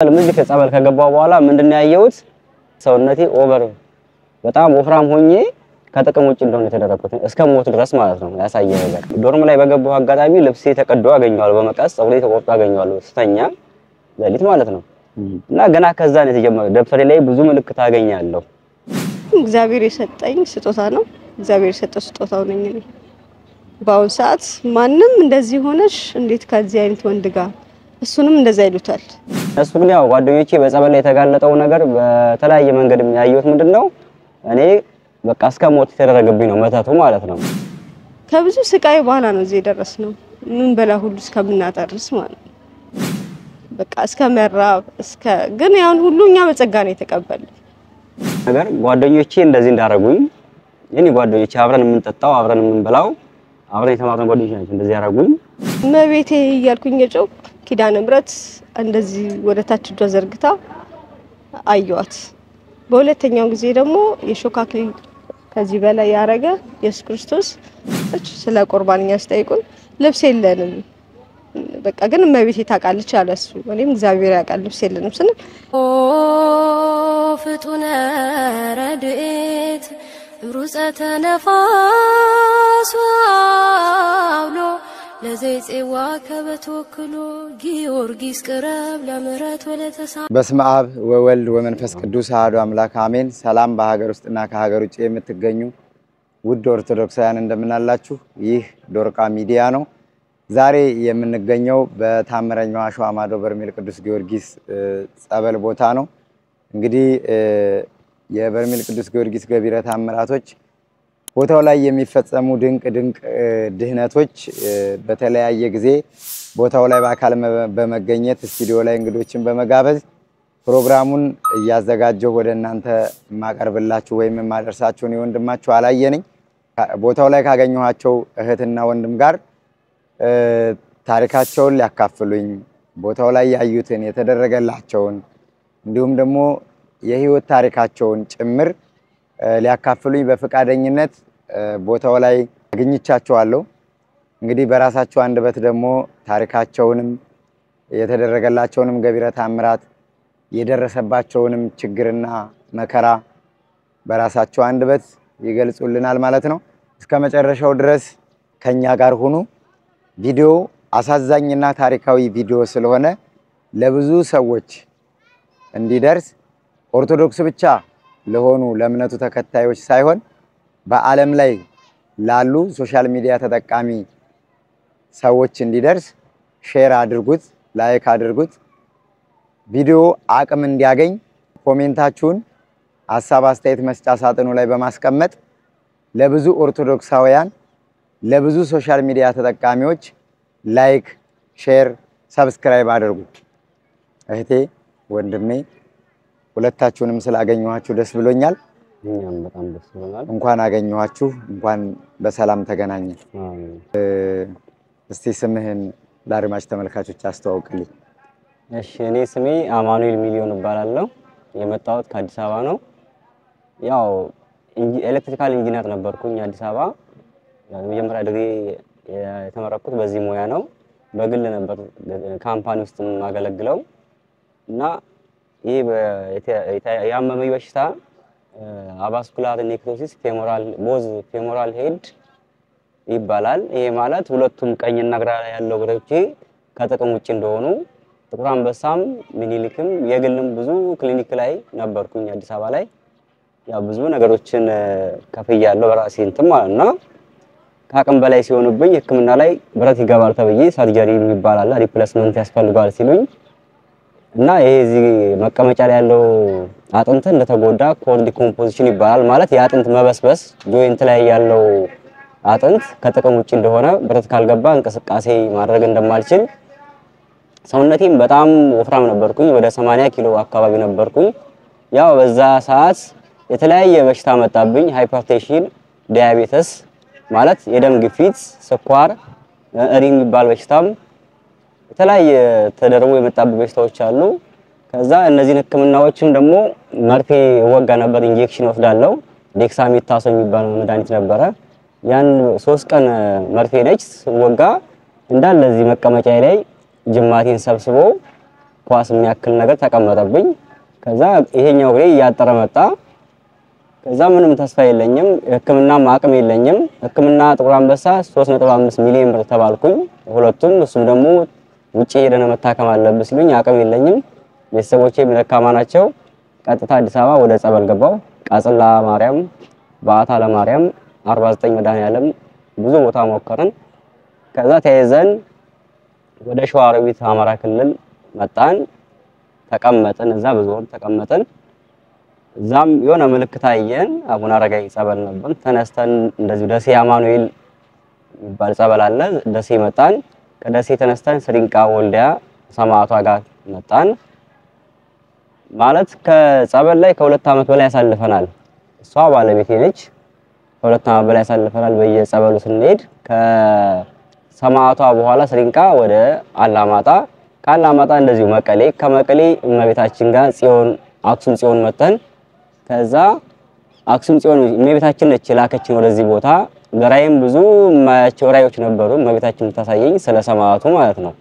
ለምን ከጸበል ከገባው በኋላ ምንድነው ያየሁት ሰውነቴ ኦቨር በጣም ወፍራም ሆኜ ከጥቅም ውጭ እንደሆነ ተደረኩት እስከ ሞት ድረስ ማለት ነው ያሳየው ነገር ዶርም ላይ በገባው አጋጣሚ ልብሴ ተቀዶ አገኘዋለሁ በመቀስ ጸጉሬ ተቆርጦ አገኘዋለሁ ስተኛ ለሊት ማለት ነው እና ገና ከዛ ነው የተጀመረው ደብተሬ ላይ ብዙ ምልክት አገኛለሁ እግዚአብሔር የሰጠኝ ስጦታ ነው እግዚአብሔር የሰጠው ስጦታው ነኝ እኔ ባውን ሰዓት ማንንም እንደዚህ ሆነሽ እንዴት ከዚህ አይነት ወንድ ጋር እሱንም እንደዛ ይሉታል እሱ ግን ያው ጓደኞቼ በጸበል ላይ የተጋለጠው ነገር በተለያየ መንገድ የሚያዩት ምንድነው እኔ በቃ እስከ ሞት ተደረገብኝ ነው መተቱ ማለት ነው ከብዙ ስቃይ በኋላ ነው እዚህ ደረስነው ምን በላ ሁሉ እስከምናጠርስ ማለት በቃ እስከ መራብ እስከ ግን ያን ሁሉኛ በጸጋ ነው የተቀበልን ነገር ጓደኞቼ እንደዚህ እንዳረጉኝ የኔ ጓደኞቼ አብረን የምንጠጣው አብረን የምንበላው አብረን የተማርነው ጓደኞቼ ናቸው እንደዚህ ያረጉኝ መቤቴ ይያልኩኝ የጨው ኪዳነ ምሕረት እንደዚህ ወደ ታች እጇ ዘርግታ አዩዋት በሁለተኛው ጊዜ ደግሞ የሾካክሊ ከዚህ በላይ ያረገ ኢየሱስ ክርስቶስ ስለ ቁርባንኛ አስጠይቁን ልብስ የለንም በቃ ግን መቤቴ ታቃለች አለሱ እኔም እግዚአብሔር ያቃል ልብስ የለንም ስን ኦ ፍጡነ ረድኤት ሩፀተ ነፋስ አውሎ ለዘይጼዋ ከበተወክሎ ጊዮርጊስ ቅረብ ለምሕረት ወለተሳ በስመ አብ ወወልድ ወመንፈስ ቅዱስ አሐዱ አምላክ አሜን። ሰላም በሀገር ውስጥና ከሀገር ውጭ የምትገኙ ውድ ኦርቶዶክሳውያን እንደምናላችሁ ይህ ዶርቃ ሚዲያ ነው። ዛሬ የምንገኘው በታምረኛው አሸዋ ማዶ በርሜል ቅዱስ ጊዮርጊስ ጸበል ቦታ ነው። እንግዲህ የበርሜል ቅዱስ ጊዮርጊስ ገቢረ ተአምራቶች ቦታው ላይ የሚፈጸሙ ድንቅ ድህነቶች በተለያየ ጊዜ ቦታው ላይ በአካል በመገኘት ስቱዲዮ ላይ እንግዶችን በመጋበዝ ፕሮግራሙን እያዘጋጀው ወደ እናንተ ማቀርብላችሁ ወይም ማደርሳችሁ ነው ወንድማችሁ አላየነኝ ቦታው ላይ ካገኘኋቸው እህትና ወንድም ጋር ታሪካቸውን ሊያካፍሉኝ ቦታው ላይ ያዩትን የተደረገላቸውን እንዲሁም ደግሞ የህይወት ታሪካቸውን ጭምር ሊያካፍሉኝ በፍቃደኝነት ቦታው ላይ አግኝቻቸዋለሁ። እንግዲህ በራሳቸው አንደበት ደግሞ ታሪካቸውንም የተደረገላቸውንም ገቢረ ተአምራት የደረሰባቸውንም ችግርና መከራ በራሳቸው አንደበት ይገልጹልናል ማለት ነው። እስከመጨረሻው ድረስ ከኛ ጋር ሁኑ። ቪዲዮ አሳዛኝና ታሪካዊ ቪዲዮ ስለሆነ ለብዙ ሰዎች እንዲደርስ ኦርቶዶክስ ብቻ ለሆኑ ለእምነቱ ተከታዮች ሳይሆን በአለም ላይ ላሉ ሶሻል ሚዲያ ተጠቃሚ ሰዎች እንዲደርስ ሼር አድርጉት ላይክ አድርጉት ቪዲዮ አቅም እንዲያገኝ ኮሜንታችሁን ሐሳብ አስተያየት መስጫ ሳጥኑ ላይ በማስቀመጥ ለብዙ ኦርቶዶክሳውያን ለብዙ ሶሻል ሚዲያ ተጠቃሚዎች ላይክ ሼር ሰብስክራይብ አድርጉ እህቴ ወንድሜ ሁለታችሁንም ስላገኘኋችሁ ደስ ብሎኛል እኛም በጣም ደስ ብሎናል እንኳን አገኘኋችሁ እንኳን በሰላም ተገናኘን እስቲ ስምህን ለአድማጭ ተመልካቾች አስተዋውቅልኝ እሺ እኔ ስሜ አማኑኤል ሚሊዮን እባላለሁ የመጣሁት ከአዲስ አበባ ነው ያው ኤሌክትሪካል ኢንጂነር ነበርኩኝ አዲስ አበባ የመጀመሪያ ዲግሪ የተመረኩት በዚህ ሙያ ነው በግል ነበር ካምፓኒ ውስጥ ማገለግለው እና ይሄ ያመመኝ በሽታ አቫስኩላር ኔክሮሲስ ፌሞራል ሄድ ይባላል ይሄ ማለት ሁለቱም ቀኝና ግራ ላይ ያለው እግሮቼ ከጥቅም ውጭ እንደሆኑ ጥቁር አንበሳም ሚኒሊክም የግልም ብዙ ክሊኒክ ላይ ነበርኩኝ አዲስ አበባ ላይ ያው ብዙ ነገሮችን ከፍያለሁ በራሴ እንትን ማለት ነው ከአቅም በላይ ሲሆንብኝ ህክምና ላይ ብረት ይገባል ተብዬ ሰርጀሪ ይባላል ሪፕሌስመንት ያስፈልጋል ሲሉኝ እና ይሄ እዚህ መቀመጫ ላይ ያለው አጥንት እንደተጎዳ ኮር ዲኮምፖዚሽን ይባላል ማለት የአጥንት መበስበስ ጆይንት ላይ ያለው አጥንት ከጥቅም ውጭ እንደሆነ ብረት ካልገባ እንቅስቃሴ ማድረግ እንደማልችል ሰውነቴም በጣም ወፍራም ነበርኩኝ ወደ 80 ኪሎ አካባቢ ነበርኩኝ ያው በዛ ሰዓት የተለያየ በሽታ መጣብኝ ሃይፐርቴንሽን ዲያቤተስ ማለት የደም ግፊት ስኳር እሪም የሚባል በሽታም የተለያየ ተደርቦ የመጣብኝ በሽታዎች አሉ ከዛ እነዚህን ህክምናዎችም ደግሞ መርፌ ወጋ ነበር ኢንጀክሽን ወስዳለው ዴክሳሜታሶን የሚባል መድኃኒት ነበረ ያን 3 ቀን መርፌ ነች ወጋ እንዳለ እዚህ መቀመጫ ላይ ጅማቴን ሰብስቦ ኳስ የሚያክል ነገር ተቀመጠብኝ። ከዛ ይሄኛው እግሬ እያጠረ መጣ። ከዛ ምንም ተስፋ የለኝም፣ ህክምናም አቅም የለኝም። ህክምና ጥቁር አንበሳ 3.5 ሚሊዮን ብር ተባልኩኝ ሁለቱም። እሱም ደግሞ ውጪ ሄደን መታከም አለብኝ ሲሉኝ አቅም የለኝም። ቤተሰቦቼ ደካማ ናቸው። ቀጥታ አዲስ አበባ ወደ ጸበል ገባው። ቃጽላ ማርያም፣ ባታ ለማርያም፣ 49 መድኃኔዓለም ብዙ ቦታ ሞከርን። ከዛ ተያይዘን ወደ ሸዋሮቢት አማራ ክልል መጣን። ተቀመጥን፣ እዛ ብዙ ወር ተቀመጥን። እዛም የሆነ ምልክት አየን። አቡነ አረጋዊ ጸበል ነበር። ተነስተን እንደዚህ ደሴ አማኑኤል የሚባል ጸበል አለ፣ ደሴ መጣን። ከደሴ ተነስተን ስሪንቃ ወልዲያ ሰማዕቷ ጋር መጣን። ማለት ከጸበል ላይ ከ2 ዓመት በላይ ያሳልፈናል። እሷ ባለቤቴ ነች። ከ2 ዓመት በላይ ያሳልፈናል በየጸበሉ ስንሄድ። ከሰማዕቷ በኋላ ስሪንቃ ወደ አላማጣ፣ ከአላማጣ እንደዚሁ መቀሌ፣ ከመቀሌ እመቤታችን ጋር ጽዮን አክሱም ጽዮን መተን ከዛ አክሱም ጽዮን እመቤታችን ነች ላከችን ወደዚህ ቦታ። በራይም ብዙ ማያቸው ራዮች ነበሩ እመቤታችን ታሳየኝ ስለ ሰማዕቱ ማለት ነው።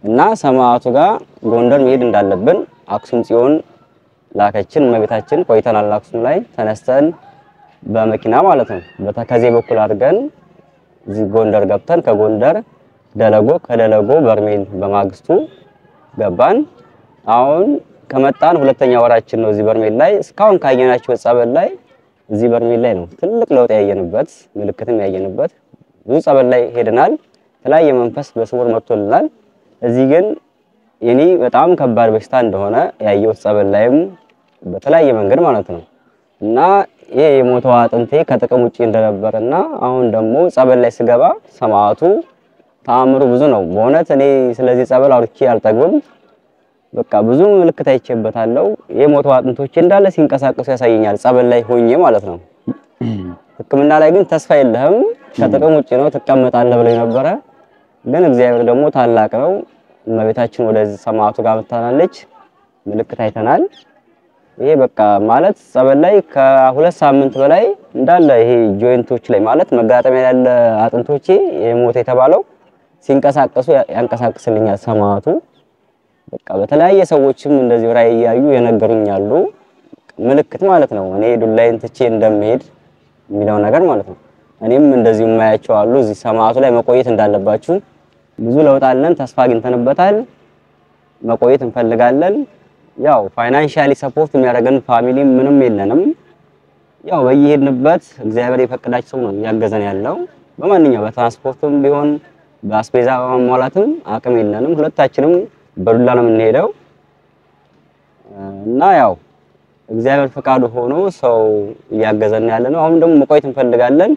እና ሰማዕቱ ጋር ጎንደር መሄድ እንዳለብን አክሱም ጽዮን ላከችን እመቤታችን። ቆይተናል አክሱም ላይ ተነስተን በመኪና ማለት ነው በተከዜ በኩል አድርገን እዚህ ጎንደር ገብተን ከጎንደር ደለጎ፣ ከደለጎ በርሜል በማግስቱ ገባን። አሁን ከመጣን 2ኛ ወራችን ነው እዚህ በርሜል ላይ። እስካሁን ካየናቸው ጸበል ላይ እዚህ በርሜል ላይ ነው ትልቅ ለውጥ ያየንበት፣ ምልክትም ያየንበት። ብዙ ጸበል ላይ ሄደናል፣ የተለያየ መንፈስ በስውር መጥቶልናል። እዚህ ግን የኔ በጣም ከባድ በሽታ እንደሆነ ያየሁት ጸበል ላይም በተለያየ መንገድ ማለት ነው። እና ይሄ የሞተው አጥንቴ ከጥቅም ውጪ እንደነበርና አሁን ደግሞ ጸበል ላይ ስገባ ሰማዕቱ ተአምሩ ብዙ ነው በእውነት። እኔ ስለዚህ ጸበል አውርቼ አልጠግብም። በቃ ብዙ ምልክት አይቼበታለሁ። የሞተው አጥንቶቼ እንዳለ ሲንቀሳቀሱ ያሳየኛል ጸበል ላይ ሆኜ ማለት ነው። ህክምና ላይ ግን ተስፋ የለህም ከጥቅም ውጪ ነው ትቀመጣለህ ብለው ነበረ። ግን እግዚአብሔር ደግሞ ታላቅ ነው። እመቤታችን ወደዚህ ሰማዕቱ ጋር መጣናለች፣ ምልክት አይተናል። ይሄ በቃ ማለት ጸበል ላይ ከ2 ሳምንት በላይ እንዳለ ይሄ ጆይንቶች ላይ ማለት መጋጠሚያ ያለ አጥንቶቼ የሞተ የተባለው ሲንቀሳቀሱ ያንቀሳቅስልኛል ሰማዕቱ። በቃ በተለያየ ሰዎችም እንደዚህ ራይ ያዩ የነገሩኛሉ ምልክት ማለት ነው። እኔ ዱላይን ትቼ እንደምሄድ የሚለው ነገር ማለት ነው። እኔም እንደዚህ የማያቸው አሉ እዚህ ሰማዕቱ ላይ መቆየት እንዳለባችሁ። ብዙ ለውጥ አለን፣ ተስፋ አግኝተንበታል፣ መቆየት እንፈልጋለን። ያው ፋይናንሻሊ ሰፖርት የሚያደርገን ፋሚሊ ምንም የለንም። ያው በየሄድንበት እግዚአብሔር የፈቀዳቸው ሰው ነው ያገዘን ያለው። በማንኛው በትራንስፖርትም ቢሆን በአስቤዛ በማሟላትም አቅም የለንም። ሁለታችንም በዱላ ነው የምንሄደው እና ያው እግዚአብሔር ፈቃዱ ሆኖ ሰው እያገዘን ያለ ነው። አሁን ደግሞ መቆየት እንፈልጋለን።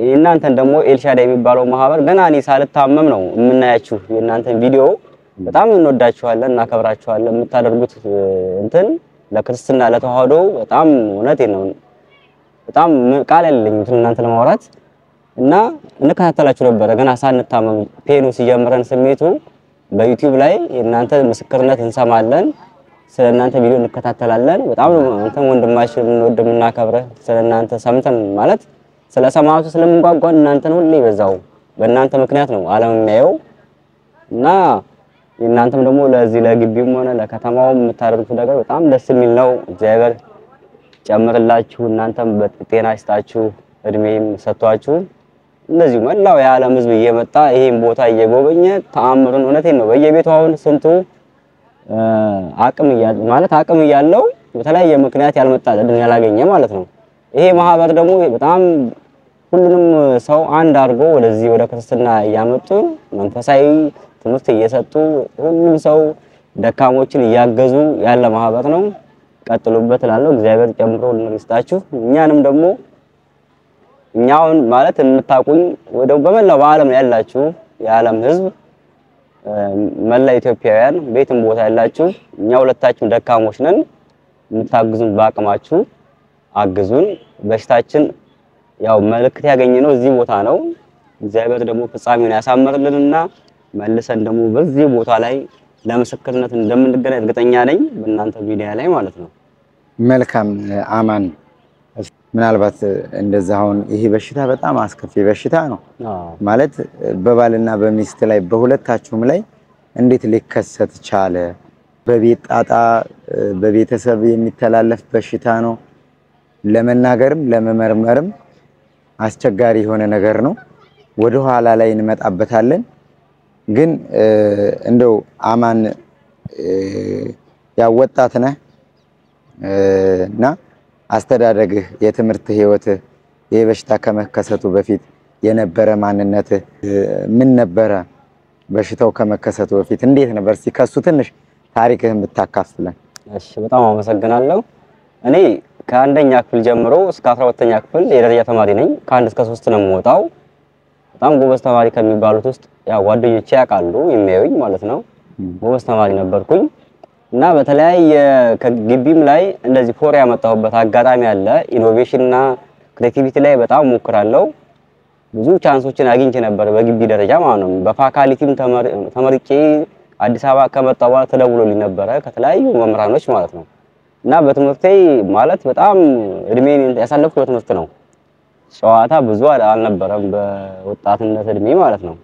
እናንተን ደግሞ ኤልሻዳይ የሚባለው ማህበር ገና እኔ ሳልታመም ነው የምናያችሁ። የእናንተን ቪዲዮ በጣም እንወዳችኋለን፣ እናከብራችኋለን። የምታደርጉት እንትን ለክርስትና ለተዋህዶ በጣም እውነቴ ነው። በጣም ቃል የለኝም እናንተ ለማውራት እና እንከታተላችሁ ነበር ገና ሳንታመም ፔኑ ሲጀምረን ስሜቱ በዩቲዩብ ላይ የእናንተ ምስክርነት እንሰማለን፣ ስለናንተ ቪዲዮ እንከታተላለን። በጣም እንትን ወንድማችን እንወድምና ከብረ ስለናንተ ሰምተን ማለት ስለሰማዕቱ ስለምንጓጓን እናንተን ሁሌ በዛው በእናንተ ምክንያት ነው ዓለም የሚያየው እና እናንተም ደግሞ ለዚህ ለግቢውም ሆነ ለከተማው የምታደርጉት ነገር በጣም ደስ የሚል ነው። እግዚአብሔር ጨምርላችሁ፣ እናንተም በጤና ይስጣችሁ፣ እድሜም ሰጥቷችሁ እንደዚህ መላው የዓለም ሕዝብ እየመጣ ይሄን ቦታ እየጎበኘ ተአምሩን እውነቴን ነው በየቤቱ አሁን ስንቱ አቅም እያለው በተለያየ ምክንያት ያልመጣ እድል ያላገኘ ማለት ነው። ይሄ ማህበር ደግሞ በጣም ሁሉንም ሰው አንድ አድርጎ ወደዚህ ወደ ክርስትና እያመጡ መንፈሳዊ ትምህርት እየሰጡ ሁሉም ሰው ደካሞችን እያገዙ ያለ ማህበር ነው። ቀጥሉበት እላለሁ። እግዚአብሔር ጨምሮ ይስጣችሁ። እኛንም ደግሞ እኛውን ማለት የምታቁኝ ወደ በመላው ዓለም ያላችሁ የዓለም ህዝብ መላ ኢትዮጵያውያን ቤትም ቦታ ያላችሁ እኛ ሁለታችን ደካሞች ነን። የምታግዙን በአቅማችሁ አግዙን። በሽታችን ያው መልእክት ያገኘነው እዚህ ቦታ ነው። እግዚአብሔር ደግሞ ፍጻሜውን ያሳምርልንና መልሰን ደግሞ በዚህ ቦታ ላይ ለምስክርነት እንደምንገናኝ እርግጠኛ ነኝ በእናንተ ሚዲያ ላይ ማለት ነው። መልካም አማን። ምናልባት እንደዛ አሁን ይሄ በሽታ በጣም አስከፊ በሽታ ነው ማለት በባልና በሚስት ላይ በሁለታችሁም ላይ እንዴት ሊከሰት ቻለ? በቤት ጣጣ በቤተሰብ የሚተላለፍ በሽታ ነው። ለመናገርም ለመመርመርም አስቸጋሪ የሆነ ነገር ነው። ወደ ኋላ ላይ እንመጣበታለን። ግን እንደው አማን ያው ወጣት ነህ እና አስተዳደግህ የትምህርት ህይወትህ ይሄ በሽታ ከመከሰቱ በፊት የነበረ ማንነት ምን ነበረ? በሽታው ከመከሰቱ በፊት እንዴት ነበር? እስቲ ከሱ ትንሽ ታሪክህን ብታካፍለን። እሺ በጣም አመሰግናለሁ። እኔ ከአንደኛ ክፍል ጀምሮ እስከ 12ኛ ክፍል የደረጃ ተማሪ ነኝ። ከአንድ እስከ 3 ነው የምወጣው። በጣም ጎበዝ ተማሪ ከሚባሉት ውስጥ ያው ጓደኞቼ ያውቃሉ የሚያዩኝ ማለት ነው። ጎበዝ ተማሪ ነበርኩኝ እና በተለያየ ከግቢም ላይ እንደዚህ ፎር ያመጣሁበት አጋጣሚ አለ። ኢኖቬሽን እና ክሬቲቪቲ ላይ በጣም ሞክራለሁ። ብዙ ቻንሶችን አግኝቼ ነበር በግቢ ደረጃ ማለት ነው። በፋካልቲም ተመርቄ አዲስ አበባ ከመጣሁ በኋላ ተደውሎልኝ ነበረ ከተለያዩ መምህራኖች ማለት ነው። እና በትምህርቴ ማለት በጣም እድሜን ያሳለፍኩት በትምህርት ነው። ጨዋታ ብዙ አልነበረም በወጣትነት እድሜ ማለት ነው።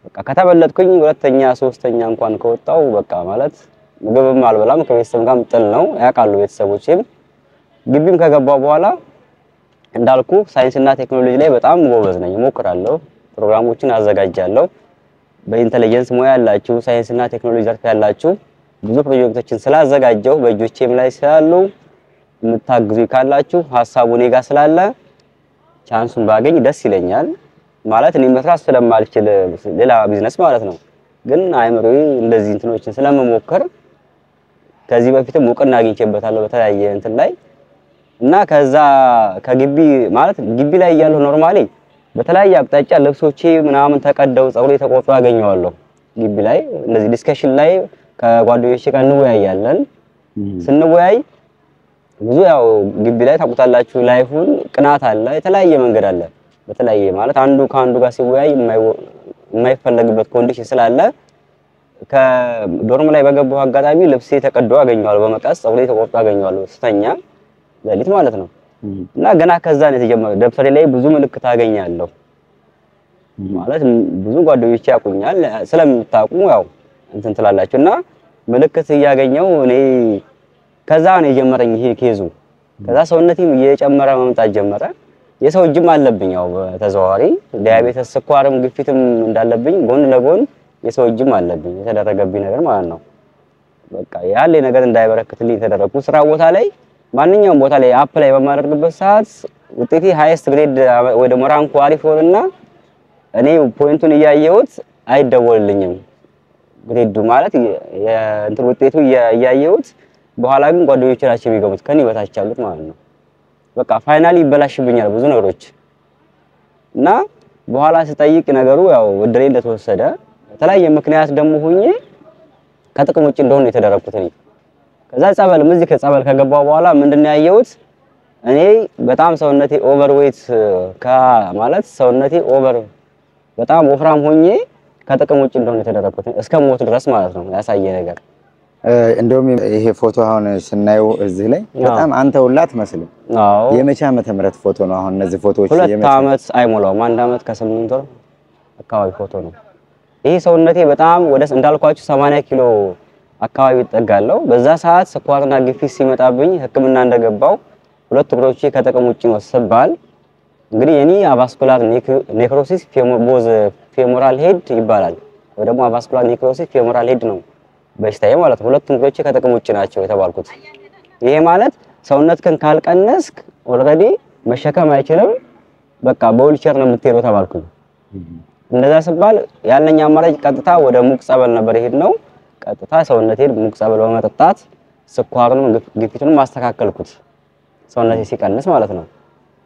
በቃ ከተበለጥኩኝ ሁለተኛ ሶስተኛ እንኳን ከወጣው በቃ ማለት ምግብም አልበላም ከቤተሰብ ጋርም ጥል ነው ያውቃሉ ቤተሰቦቼም። ግቢም ከገባው በኋላ እንዳልኩ ሳይንስና ቴክኖሎጂ ላይ በጣም ጎበዝ ነኝ። እሞክራለሁ፣ ፕሮግራሞችን አዘጋጃለሁ። በኢንተለጀንስ ሙያ ያላችሁ ሳይንስና ቴክኖሎጂ ዘርፍ ያላችሁ ብዙ ፕሮጀክቶችን ስላዘጋጀው በእጆቼም ላይ ስላሉ የምታግዙ ካላችሁ ሐሳቡ እኔ ጋር ስላለ ቻንሱን ባገኝ ደስ ይለኛል። ማለት እኔ መስራት ስለማልችል ሌላ ቢዝነስ ማለት ነው። ግን አይምሮዬ እንደዚህ እንትኖችን ስለመሞከር ከዚህ በፊትም እውቅና አግኝቼበታለሁ በተለያየ እንትን ላይ እና ከዛ ከግቢ ማለት ግቢ ላይ ያለው ኖርማሊ በተለያየ አቅጣጫ ልብሶቼ ምናምን ተቀደው ጸጉሬ ተቆርጦ ያገኘዋለሁ። ግቢ ላይ እንደዚህ ዲስከሽን ላይ ከጓደኞቼ ጋር እንወያያለን። ስንወያይ ብዙ ያው ግቢ ላይ ታውቁታላችሁ ላይፉን ቅናት አለ፣ የተለያየ መንገድ አለ። በተለያየ ማለት አንዱ ከአንዱ ጋር ሲወያይ የማይፈለግበት ኮንዲሽን ስላለ ከዶርም ላይ በገባው አጋጣሚ ልብሴ ተቀዶ አገኘዋለሁ፣ በመቀስ ጸጉሬ ተቆርጦ አገኘዋለሁ ስተኛ ለሊት ማለት ነው። እና ገና ከዛ ነው የተጀመረው። ደብተሬ ላይ ብዙ ምልክት አገኛለሁ ማለት ብዙ ጓደኞቼ ያቁኛል ስለምታውቁ ያው እንትን ትላላችሁ እና ምልክት እያገኘው እኔ ከዛ ነው የጀመረኝ ይሄ ኬዙ። ከዛ ሰውነቴም እየጨመረ መምጣት ጀመረ። የሰው እጅም አለብኝ ያው በተዘዋዋሪ ዲያቤተስ ስኳርም ግፊትም እንዳለብኝ ጎን ለጎን የሰው እጅም አለብኝ የተደረገብኝ ነገር ማለት ነው። በቃ ያለ ነገር እንዳይበረክትልኝ ተደረኩ። ስራ ቦታ ላይ ማንኛውም ቦታ ላይ አፕላይ በማደርግበት ሰዓት ውጤቴ ሃይስት ግሬድ ወይ ደግሞ ራንኩ አሪፍ ሆነና እኔ ፖይንቱን እያየሁት አይደወልልኝም። ግሬዱ ማለት የእንትን ውጤቱ እያየሁት በኋላ ግን ጓደኞቼ ናቸው የሚገቡት ከኔ በታች ያሉት ማለት ነው። በቃ ፋይናሊ ይበላሽብኛል ብዙ ነገሮች እና በኋላ ስጠይቅ ነገሩ ያው ወድሬ እንደተወሰደ የተለያየ ምክንያት ደግሞ ሆኜ ከጥቅም ውጭ እንደሆነ የተደረኩት እኔ ከዛ ጸበል እዚህ ከጸበል ከገባው በኋላ ምንድነው ያየሁት እኔ በጣም ሰውነቴ ኦቨርዌት ማለት ሰውነቴ ኦቨር በጣም ወፍራም ሆኜ ከጥቅም ውጭ እንደሆነ የተደረኩት እስከ ሞት ድረስ ማለት ነው ያሳየ ነገር። እንደውም ይሄ ፎቶ አሁን ስናየው እዚህ ላይ በጣም አንተ ሁላ አትመስልም። አዎ የመቼ ዓመተ ምህረት ፎቶ ነው? አሁን እነዚህ ፎቶዎች የመቼ ዓመት አይሞላውም 1 ዓመት ከ8 ወር አካባቢ ፎቶ ነው። ይሄ ሰውነቴ በጣም ወደ እንዳልኳችሁ 80 ኪሎ አካባቢ ይጠጋለው። በዛ ሰዓት ስኳርና ግፊት ሲመጣብኝ ህክምና እንደገባው ሁለት እግሮቼ ከጥቅም ውጭ ነው ስባል እንግዲህ የኔ አቫስኩላር ኔክሮሲስ ፌሞራል ሄድ ይባላል ወይ ደግሞ አቫስኩላር ኔክሮሲስ ፌሞራል ሄድ ነው በሽታዬ ማለት ነው። ሁለቱም እግሮቼ ከጥቅም ውጭ ናቸው የተባልኩት። ይሄ ማለት ሰውነትህን ካልቀነስክ ኦልሬዲ መሸከም አይችልም በቃ በዊልቸር ነው የምትሄደው ተባልኩኝ። እንደዛ ሲባል ያለኝ አማራጭ ቀጥታ ወደ ሙቅ ጸበል ነበር ሄድነው። ቀጥታ ሰውነቴን ሙቅ ጸበል በመጠጣት ስኳሩንም ግፊቱንም ማስተካከልኩት ሰውነቴ ሲቀንስ ማለት ነው።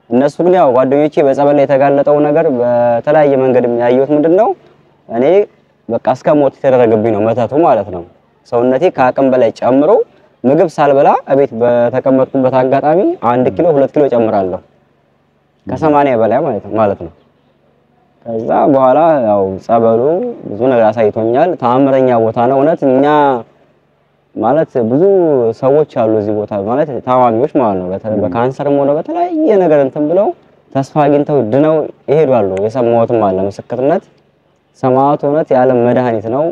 እነሱ ግን ያው ጓደኞቼ በጸበል ላይ የተጋለጠው ነገር በተለያየ መንገድ ያየሁት ምንድነው እኔ በቃ እስከ ሞት የተደረገብኝ ነው መተቱ ማለት ነው። ሰውነቴ ከአቅም በላይ ጨምሮ ምግብ ሳልበላ እቤት በተቀመጥኩበት አጋጣሚ 1 ኪሎ 2 ኪሎ ጨምራለሁ ከ80 በላይ ማለት ነው። ከዛ በኋላ ያው ጸበሉ ብዙ ነገር አሳይቶኛል። ተአምረኛ ቦታ ነው እውነት። እኛ ማለት ብዙ ሰዎች አሉ እዚህ ቦታ ማለት ታማሚዎች ማለት ነው በካንሰርም ሆነ በተለያየ ነገር እንትን ብለው ተስፋ አግኝተው ድነው ይሄዳሉ። የሰማሁትም አለ ምስክርነት። ሰማዕት እውነት የዓለም መድኃኒት ነው።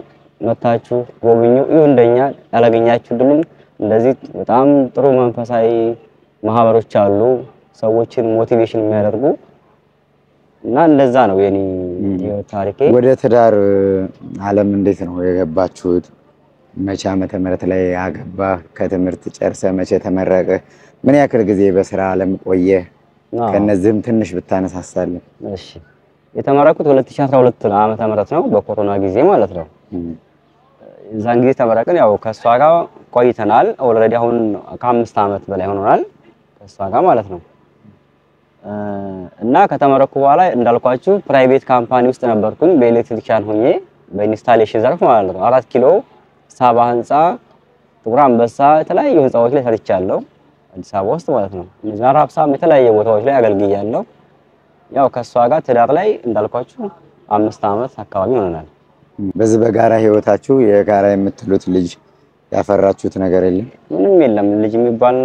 መታችሁ ጎብኙ። ይሁን እንደኛ ያላገኛችሁ ድሉም እንደዚህ በጣም ጥሩ መንፈሳዊ ማህበሮች አሉ ሰዎችን ሞቲቬሽን የሚያደርጉ እና እንደዛ ነው የኔ ታሪኬ። ወደ ትዳር ዓለም እንዴት ነው የገባችሁት? መቼ ዓመተ ምህረት ላይ አገባ? ከትምህርት ጨርሰ መቼ ተመረቀ? ምን ያክል ጊዜ በስራ ዓለም ቆየ? ከነዚህም ትንሽ ብታነሳሳለን። እሺ የተመረኩት 2012 ዓመተ ምህረት ነው በኮሮና ጊዜ ማለት ነው። እዛን ጊዜ ተመረቅን። ያው ከሷ ጋር ቆይተናል። ኦልሬዲ አሁን ከ5 ዓመት በላይ ሆኖናል ከሷ ጋር ማለት ነው። እና ከተመረኩ በኋላ እንዳልኳችሁ ፕራይቬት ካምፓኒ ውስጥ ነበርኩኝ በኤሌክትሪሻን ሆኜ በኢንስታሌሽን ዘርፍ ማለት ነው። 4 ኪሎ ሳባ ህንጻ፣ ጥቁር አንበሳ የተለያዩ ህንጻዎች ላይ ሰርቻለሁ አዲስ አበባ ውስጥ ማለት ነው። እዛ ራብሳም የተለያየ ቦታዎች ላይ አገልግያለሁ። ያው ከሷ ጋር ትዳር ላይ እንዳልኳችሁ 5 ዓመት አካባቢ ሆነናል። በዚህ በጋራ ህይወታችሁ የጋራ የምትሉት ልጅ ያፈራችሁት ነገር የለም? ምንም የለም። ልጅ የሚባል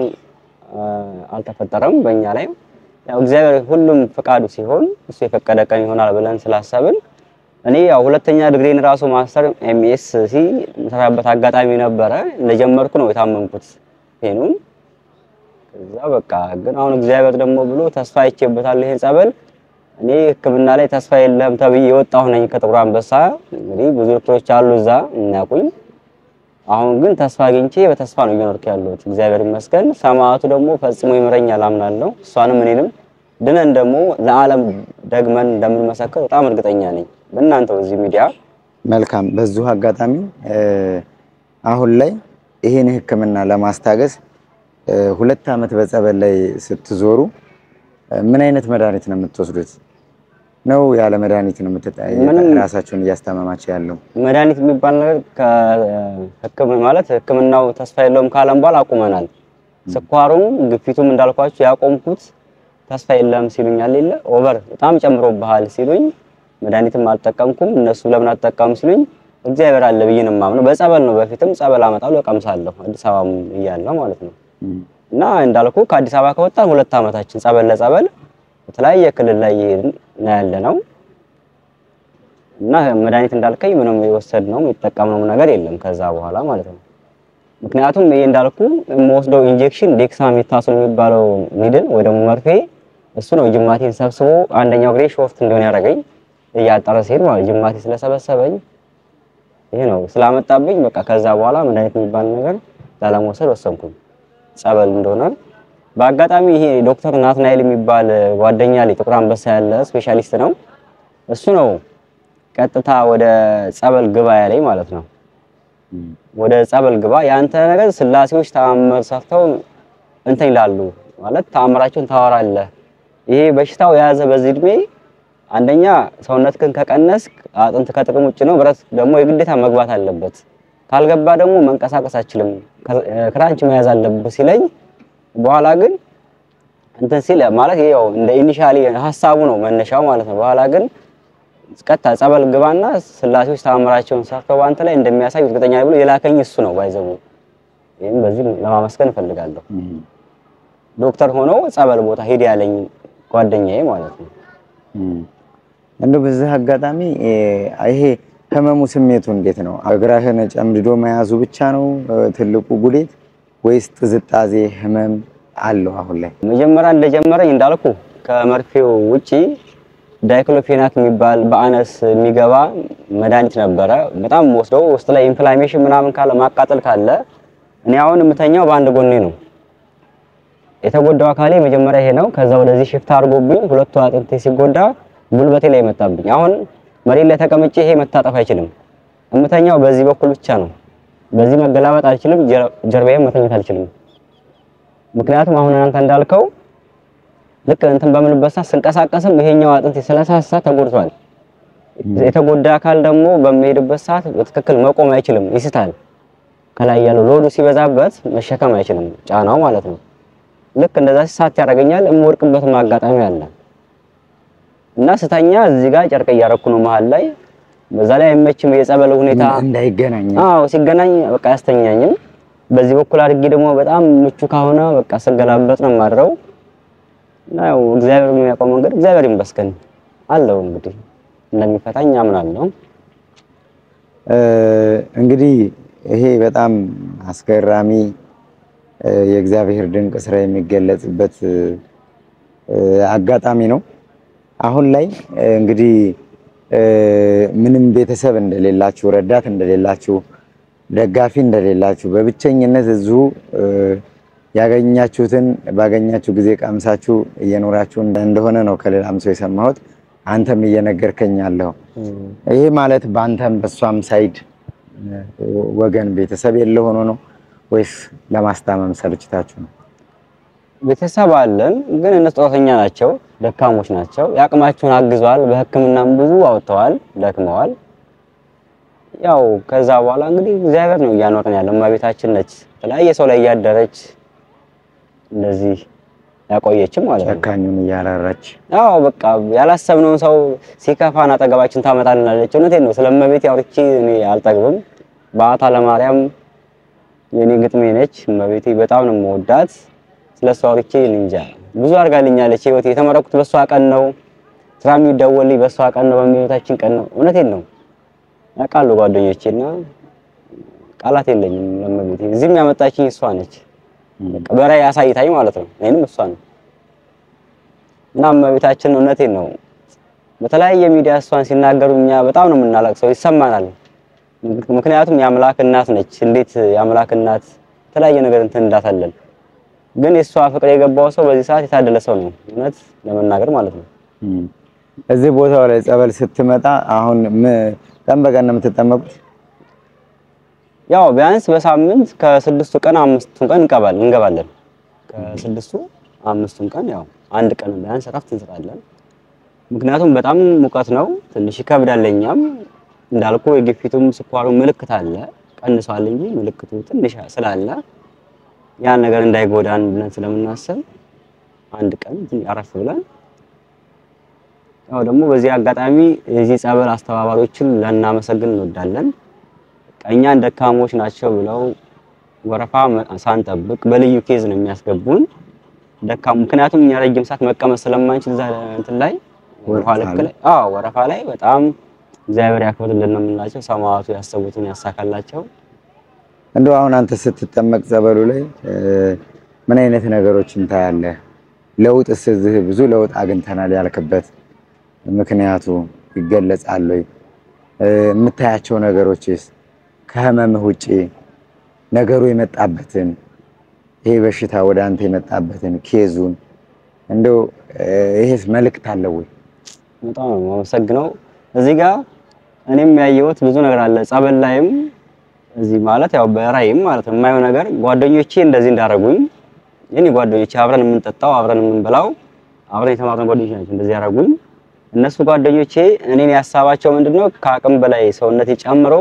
አልተፈጠረም በእኛ ላይ። ያው እግዚአብሔር ሁሉም ፈቃዱ ሲሆን እሱ የፈቀደ ቀን ይሆናል ብለን ስላሰብን እኔ ያው ሁለተኛ ዲግሪን ራሱ ማስተር ኤምኤስሲ ሰራበት አጋጣሚ ነበረ። ለጀመርኩ ነው የታመምኩት ፔኑን። ከዛ በቃ ግን አሁን እግዚአብሔር ደግሞ ብሎ ተስፋ አይቼበታል ይሄን ጸበል። እኔ ህክምና ላይ ተስፋ የለም ተብዬ የወጣሁ ነኝ ከጥቁር አንበሳ። እንግዲህ ብዙ ዶክተሮች አሉ እዛ እናቁኝ። አሁን ግን ተስፋ አግኝቼ በተስፋ ነው እየኖርኩ ያለሁት እግዚአብሔር ይመስገን። ሰማዕቱ ደግሞ ፈጽሞ ይምረኛል አምናለሁ። እሷንም እኔንም ድነን ደግሞ ለዓለም ደግመን እንደምንመሰክር በጣም እርግጠኛ ነኝ በእናንተው እዚህ ሚዲያ። መልካም። በዚሁ አጋጣሚ አሁን ላይ ይሄን ህክምና ለማስታገስ 2 ዓመት በጸበል ላይ ስትዞሩ ምን አይነት መድኃኒት ነው የምትወስዱት? ነው ያለ መድኃኒት ነው ራሳችሁን እያስተማማችሁ ያለው? መድኃኒት የሚባል ነገር ከህክምና ማለት ህክምናው ተስፋ የለውም ካለም በኋላ አቁመናል። ስኳሩም ግፊቱም እንዳልኳችሁ ያቆምኩት ተስፋ የለም ሲሉኛል አይደል? ኦቨር በጣም ጨምሮብሃል ሲሉኝ መድኃኒትም አልተጠቀምኩም። እነሱ ለምን አልተጠቀሙ ሲሉኝ እግዚአብሔር አለ ብዬ ነው የማምነው። በጸበል ነው በፊትም ጸበል አመጣለሁ እቀምሳለሁ አዲስ አበባም እያለሁ ማለት ነው። እና እንዳልኩ ከአዲስ አበባ ከወጣን 2 ዓመታችን ጸበል ለጸበል በተለያየ ክልል ላይ ያለነው እና መድኃኒት እንዳልከኝ ምንም የወሰድነው የተጠቀምነው ነገር የለም ከዛ በኋላ ማለት ነው። ምክንያቱም ይሄ እንዳልኩ የምወስደው ኢንጀክሽን ዴክሳሜታሶን የሚባለው ኒድል ወይ ደግሞ መርፌ እሱ ነው ጅማቴን ሰብስቦ አንደኛው ግሬ ሾፍት እንደሆነ ያደረገኝ እያጠረ ሲሄድ ማለት ጅማቴ ስለሰበሰበኝ ይሄ ነው ስላመጣብኝ በቃ ከዛ በኋላ መድኃኒት የሚባል ነገር ላለመውሰድ ወሰንኩኝ። ጸበል እንደሆነ በአጋጣሚ ይሄ ዶክተር ናትናኤል የሚባል ጓደኛ ላይ ጥቁር አንበሳ ያለ ስፔሻሊስት ነው። እሱ ነው ቀጥታ ወደ ጸበል ግባ ያለኝ ማለት ነው። ወደ ጸበል ግባ ያንተ ነገር ስላሴዎች ተአምር ሰርተው እንትን ይላሉ ማለት ተአምራቸውን ታወራለህ። ይሄ በሽታው የያዘ በዚህ እድሜ አንደኛ ሰውነትህን ከቀነስክ አጥንት ከጥቅም ውጭ ነው። ብረት ደግሞ የግዴታ መግባት አለበት። ካልገባ ደግሞ መንቀሳቀስ አትችልም። ክራንች መያዝ አለበት ሲለኝ በኋላ ግን እንትን ሲል ማለት ይሄው እንደ ኢኒሻሊ ሐሳቡ ነው መነሻው ማለት ነው። በኋላ ግን ቀጥታ ጸበል ግባና ስላሴዎች ተአምራቸውን ሰርተው አንተ ላይ እንደሚያሳይ እርግጠኛ ነኝ ብሎ የላከኝ እሱ ነው ባይዘው። ይሄን በዚህ ለማመስገን እፈልጋለሁ። ዶክተር ሆኖ ጸበል ቦታ ሄድ ያለኝ ጓደኛዬ ማለት ነው። እንደው በዚህ አጋጣሚ ይሄ ህመሙ ስሜቱ እንዴት ነው? እግራህን ጨምድዶ መያዙ ብቻ ነው ትልቁ ጉዴት ወይስ ጥዝጣዜ ህመም አለው? አሁን ላይ መጀመሪያ እንደጀመረኝ እንዳልኩ ከመርፌው ውጪ ዳይክሎፌናክ የሚባል በአነስ የሚገባ መድኃኒት ነበረ በጣም ወስደው ውስጥ ላይ ኢንፍላሜሽን ምናምን ካለ ማቃጠል ካለ እኔ አሁን የምተኛው በአንድ ጎኔ ነው። የተጎዳው አካሌ መጀመሪያ ይሄ ነው። ከዛ ወደዚህ ሽፍት አድርጎብኝ ሁለቱ አጥንቴ ሲጎዳ ጉልበቴ ላይ መጣብኝ። አሁን መሬት ላይ ተቀምጬ ይሄ መታጠፍ አይችልም። እምተኛው በዚህ በኩል ብቻ ነው። በዚህ መገላበጥ አልችልም። ጀርባዬን መተኛት አልችልም። ምክንያቱም አሁን አንተ እንዳልከው ልክ እንትን በምንበሳ ስንቀሳቀስም ይሄኛው አጥንቴ ስለሳሳ ተጎድቷል። የተጎዳ አካል ደግሞ በሚሄድበት ሰዓት በትክክል መቆም አይችልም፣ ይስታል። ከላይ ያለው ሎዱ ሲበዛበት መሸከም አይችልም፣ ጫናው ማለት ነው። ልክ እንደዛ ሲሳት ያደርገኛል። እምወርቅበት ማጋጣሚ አለ እና ስተኛ እዚህ ጋር ጨርቅ እያረኩ ነው መሃል ላይ። በዛ ላይ አይመችም የጸበል ሁኔታ እንዳይገናኝ። አዎ ሲገናኝ በቃ ያስተኛኝም። በዚህ በኩል አድርጌ ደግሞ በጣም ምቹ ካሆነ በቃ ስገላበጥ ነው ማድረው። ናው እግዚአብሔር የሚያቆም መንገድ እግዚአብሔር ይመስገን አለው። እንግዲህ እንደሚፈታኝ አምናለሁ። እንግዲህ ይሄ በጣም አስገራሚ የእግዚአብሔር ድንቅ ስራ የሚገለጽበት አጋጣሚ ነው። አሁን ላይ እንግዲህ ምንም ቤተሰብ እንደሌላችሁ፣ ረዳት እንደሌላችሁ፣ ደጋፊ እንደሌላችሁ በብቸኝነት እዚሁ ያገኛችሁትን ባገኛችሁ ጊዜ ቀምሳችሁ እየኖራችሁ እንደሆነ ነው ከሌላም ሰው የሰማሁት። አንተም እየነገርከኝ ያለው ይሄ ማለት በአንተም በሷም ሳይድ ወገን ቤተሰብ የለ ሆኖ ነው ወይስ ለማስታመም ሰልችታችሁ ነው? ቤተሰብ አለን፣ ግን እነሱ ጦረኛ ናቸው፣ ደካሞች ናቸው። ያቅማቸውን አግዘዋል፣ በሕክምናም ብዙ አውጥተዋል፣ ደክመዋል። ያው ከዛ በኋላ እንግዲህ እግዚአብሔር ነው እያኖረን ያለው። እመቤታችን ነች ተለያየ ሰው ላይ እያደረች እንደዚህ ያቆየችም ማለት ነው። ጨካኙን እያራራች አዎ በቃ ያላሰብነውን ሰው ሲከፋን አጠገባችን ታመጣልናለች። እውነቴን ነው። ስለእመቤቴ አውርቼ እኔ አልጠግብም። በዓታ ለማርያም የኔ ግጥሜ ነች እመቤቴ፣ በጣም ነው የምወዳት። ስለሷ አውርቼ እንጃ ብዙ አድርጋልኛለች። ህይወቴ የተመረኩት በሷ ቀን ነው። ስራ የሚደወልልኝ በሷ ቀን ነው፣ በእመቤታችን ቀን ነው። እውነቴን ነው። ያውቃሉ ጓደኞቼና ቃላት የለኝም ለእመቤቴ። እዚህም ያመጣችኝ እሷ ነች። በቃ በራይ አሳይታኝ ማለት ነው። እኔንም እሷ ነው እና እመቤታችን እውነቴን ነው። በተለያየ ሚዲያ እሷን ሲናገሩ እኛ በጣም ነው የምናለቅሰው፣ ይሰማናል። ምክንያቱም የአምላክ እናት ነች። እንዴት የአምላክ እናት የተለያየ ነገር እንትን እንዳታለን። ግን የሷ ፍቅር የገባው ሰው በዚህ ሰዓት የታደለ ሰው ነው፣ እውነት ለመናገር ማለት ነው። እዚህ ቦታው ላይ ጸበል ስትመጣ አሁን ቀን በቀን ነው የምትጠመቁት? ያው ቢያንስ በሳምንት ከ6 ቀን 5 ቀን እንገባለን። ከ6 5 ቀን ያው አንድ ቀን ቢያንስ እረፍት እንሰጣለን። ምክንያቱም በጣም ሙቀት ነው፣ ትንሽ ይከብዳለኛም። እንዳልኩ የግፊቱም ስኳሩ ምልክት አለ፣ ቀንሷል እንጂ ምልክቱ ትንሽ ስላለ ያን ነገር እንዳይጎዳን ብለን ስለምናስብ አንድ ቀን አረፍ ብለን ያው ደግሞ በዚህ አጋጣሚ የዚህ ጸበል አስተባባሪዎችን ለናመሰግን እንወዳለን። እኛን ደካሞች ናቸው ብለው ወረፋ ሳንጠብቅ በልዩ ኬዝ ነው የሚያስገቡን። ምክንያቱም እኛ ረጅም ሰዓት መቀመጥ ስለማንችል እዛ እንትን ላይ ወረፋ ላይ በጣም እግዚአብሔር ያክብርልን ነው የምንላቸው። ሰማዕቱ ያሰቡትን ያሳካላቸው። እንደው አሁን አንተ ስትጠመቅ ጸበሉ ላይ ምን አይነት ነገሮችን ታያለህ? ለውጥስ እዚህ ብዙ ለውጥ አግኝተናል ያልክበት ምክንያቱ ይገለጻል ወይ? የምታያቸው ነገሮችስ ከህመምህ ውጪ ነገሩ የመጣበትን ይሄ በሽታ ወደ አንተ የመጣበትን ኬዙን እንደው ይሄስ መልእክት አለው ወይ? በጣም ነው የማመሰግነው። እዚህ ጋር እኔም ያየሁት ብዙ ነገር አለ ጸበል ላይም እዚህ ማለት ያው በራይም ማለት ነው የማየው ነገር ጓደኞቼ እንደዚህ እንዳረጉኝ የኔ ጓደኞቼ አብረን የምንጠጣው አብረን የምንበላው አብረን የተማርነው ጓደኞቼ ናቸው እንደዚህ ያረጉኝ። እነሱ ጓደኞቼ እኔን ያሳባቸው ምንድነው ከአቅም በላይ ሰውነቴ ጨምሮ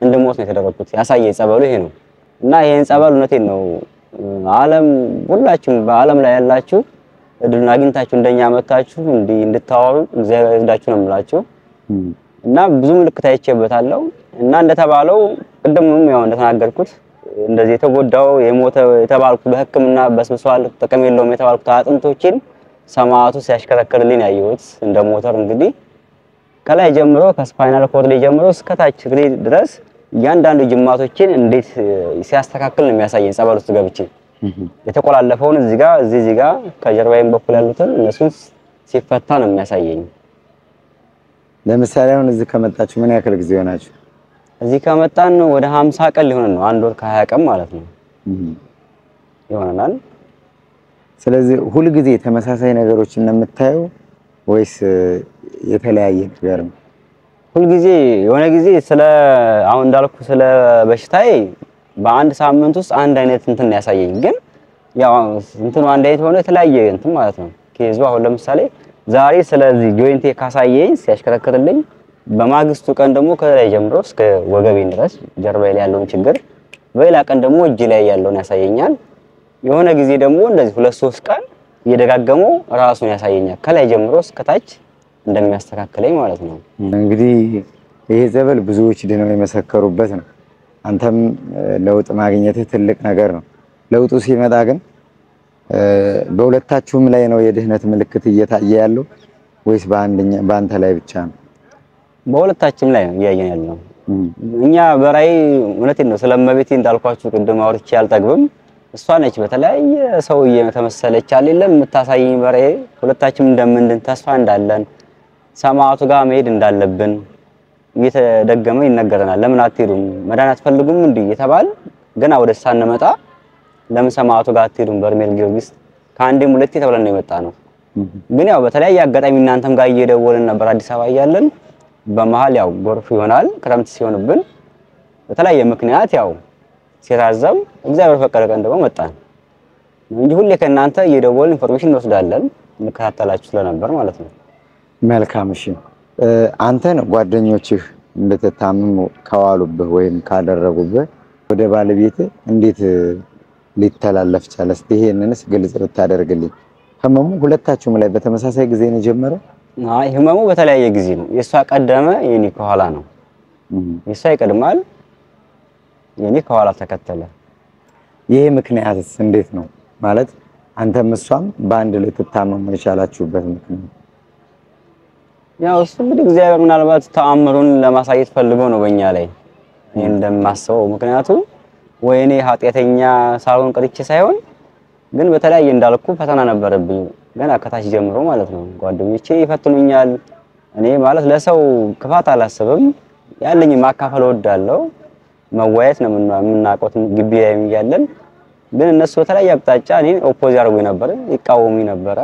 እንደሞት ነው የተደረኩት። ያሳየ ጸበሉ ይሄ ነው እና ይሄን ጸበል እውነቴን ነው ዓለም ሁላችሁም በዓለም ላይ ያላችሁ እድሉን አግኝታችሁ እንደኛ መጣችሁ እንድታወሩ እግዚአብሔር ይርዳችሁ ነው የምላችሁ። እና ብዙ ምልክት አይቼበታለሁ እና እንደተባለው ቅድምም ያው እንደተናገርኩት እንደዚህ የተጎዳው የሞተ የተባልኩት በሕክምና በስብሷል ጥቅም የለውም የተባልኩት አጥንቶችን ሰማዕቱ ሲያሽከረክርልኝ ያየሁት እንደ ሞተር እንግዲህ ከላይ ጀምሮ ከስፓይናል ኮርድ ጀምሮ እስከ ታች እግሬ ድረስ እያንዳንዱ ጅማቶችን እንዴት ሲያስተካክል ነው የሚያሳየኝ ጸበል ውስጥ ገብቼ የተቆላለፈውን እዚህ ጋር ከጀርባዬም በኩል ያሉትን እነሱን ሲፈታ ነው የሚያሳየኝ። ለምሳሌ አሁን እዚህ ከመጣችሁ ምን ያክል ጊዜ ሆናችሁ? እዚህ ከመጣን ወደ 50 ቀን ሊሆን ነው፣ 1 ወር ከ20 ቀን ማለት ነው ይሆናል። ስለዚህ ሁሉ ጊዜ ተመሳሳይ ነገሮችን ነው የምታየው ወይስ የተለያየ ነገር ነው? ሁሉ ጊዜ የሆነ ጊዜ አሁን እንዳልኩ ስለ በሽታዬ በአንድ ሳምንት ውስጥ አንድ አይነት እንትን ያሳየኝ፣ ግን ያው እንትኑ አንድ አይነት ሆነ የተለያየ እንትን ማለት ነው ኬዙ። አሁን ለምሳሌ ዛሬ ስለዚህ ጆይንቴ ካሳየኝ ሲያሽከረክርልኝ በማግስቱ ቀን ደግሞ ከላይ ጀምሮ እስከ ወገቤን ድረስ ጀርባዬ ላይ ያለውን ችግር፣ በሌላ ቀን ደግሞ እጅ ላይ ያለውን ያሳየኛል። የሆነ ጊዜ ደግሞ እንደዚህ 2-3 ቀን እየደጋገመው ራሱን ያሳየኛል ከላይ ጀምሮ እስከ ታች እንደሚያስተካክለኝ ማለት ነው። እንግዲህ ይሄ ጸበል ብዙዎች ድነው የመሰከሩበት ነው። አንተም ለውጥ ማግኘትህ ትልቅ ነገር ነው። ለውጡ ሲመጣ ግን በሁለታችሁም ላይ ነው የድህነት ምልክት እየታየ ያለው ወይስ በአንተ ላይ ብቻ ነው? በሁለታችንም ላይ ነው እያየን ያለው። እኛ በራይ እውነቴን ነው ስለመቤቴ እንዳልኳችሁ ቅድም አውርቼ አልጠግብም እሷ ነች በተለያየ ሰውዬ ተመሰለች አይደለም የምታሳየኝ በራይ ሁለታችንም እንደምንድን ተስፋ እንዳለን ሰማዕቱ ጋር መሄድ እንዳለብን እየተደገመ ይነገረናል ለምን አትሄዱም መዳን አትፈልጉም እንዴ የተባል ገና ወደ ሳንመጣ ለምን ሰማዕቱ ጋር አትሄዱም በርሜል ጊዮርጊስ ከአንዴም ሁለቴ ተብለን ነው የመጣ ነው ግን ያው በተለያየ አጋጣሚ እናንተም ጋር እየደወልን ነበር አዲስ አበባ እያለን በመሃል ያው ጎርፍ ይሆናል ክረምት ሲሆንብን በተለያየ ምክንያት ያው ሲራዘም እግዚአብሔር ፈቀደ ቀን ደግሞ መጣን እንጂ ሁሌ ከእናንተ እየደወልን ኢንፎርሜሽን እንወስዳለን እንከታተላችሁ ስለነበር ማለት ነው መልካም እሺ አንተን ጓደኞችህ እንድትታመሙ ከዋሉብህ ወይም ካደረጉብህ ወደ ባለቤት እንዴት ሊተላለፍ ቻለ እስቲ ይሄንንስ ግልጽ ልታደርግልኝ ህመሙ ሁለታችሁም ላይ በተመሳሳይ ጊዜ ነው የጀመረው አይ ህመሙ በተለያየ ጊዜ ነው የሷ ቀደመ የኔ ከኋላ ነው የሷ ይቀድማል የኔ ከኋላ ተከተለ ይሄ ምክንያትስ እንዴት ነው ማለት አንተም እሷም በአንድ ላይ ተታመሙ የቻላችሁበት ምክንያት ያው እሱ እንግዲህ እግዚአብሔር ምናልባት ተአምሩን ለማሳየት ፈልጎ ነው በእኛ ላይ እንደማስበው ምክንያቱም ወይኔ ኃጢያተኛ ሳልሆን ቀርቼ ሳይሆን ግን በተለያየ እንዳልኩ ፈተና ነበረብኝ ገና ከታች ጀምሮ ማለት ነው ጓደኞቼ ይፈትኑኛል እኔ ማለት ለሰው ክፋት አላስብም ያለኝ ማካፈል ወዳለው መዋየት ነው የምናቆት ግቢ ላይ ያለን ግን እነሱ በተለያየ አቅጣጫ እኔን ኦፖዝ ያርጉኝ ነበር ይቃወሙኝ ነበር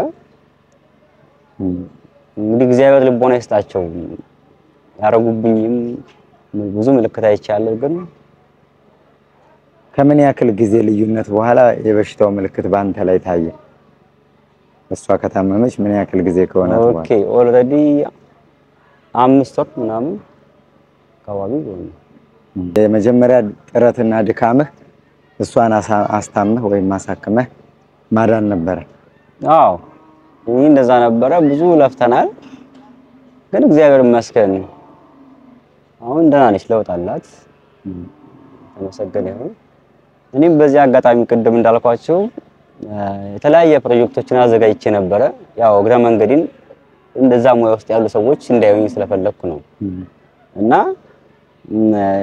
እንግዲህ እግዚአብሔር ልቦና ይስጣቸው ያረጉብኝም ብዙ ምልክት አይቻለሁ ግን ከምን ያክል ጊዜ ልዩነት በኋላ የበሽታው ምልክት ባንተ ላይ ታየ እሷ ከታመመች ምን ያክል ጊዜ ከሆነ ኦኬ ኦልሬዲ 5 ወር ምናምን አካባቢ ነው የመጀመሪያ ጥረትና ድካምህ እሷን አስታመህ ወይም ማሳከመህ ማዳን ነበር አዎ ይሄ እንደዛ ነበር ብዙ ለፍተናል ግን እግዚአብሔር ይመስገን አሁን ደህና ነች ለውጥ አላት ተመሰገነ ይሁን እኔም በዚህ አጋጣሚ ቅድም እንዳልኳችሁ የተለያየ ፕሮጀክቶችን አዘጋጅቼ ነበር ያው እግረ መንገድን እንደዛ ሙያ ውስጥ ያሉ ሰዎች እንዳዩኝ ስለፈለኩ ነው እና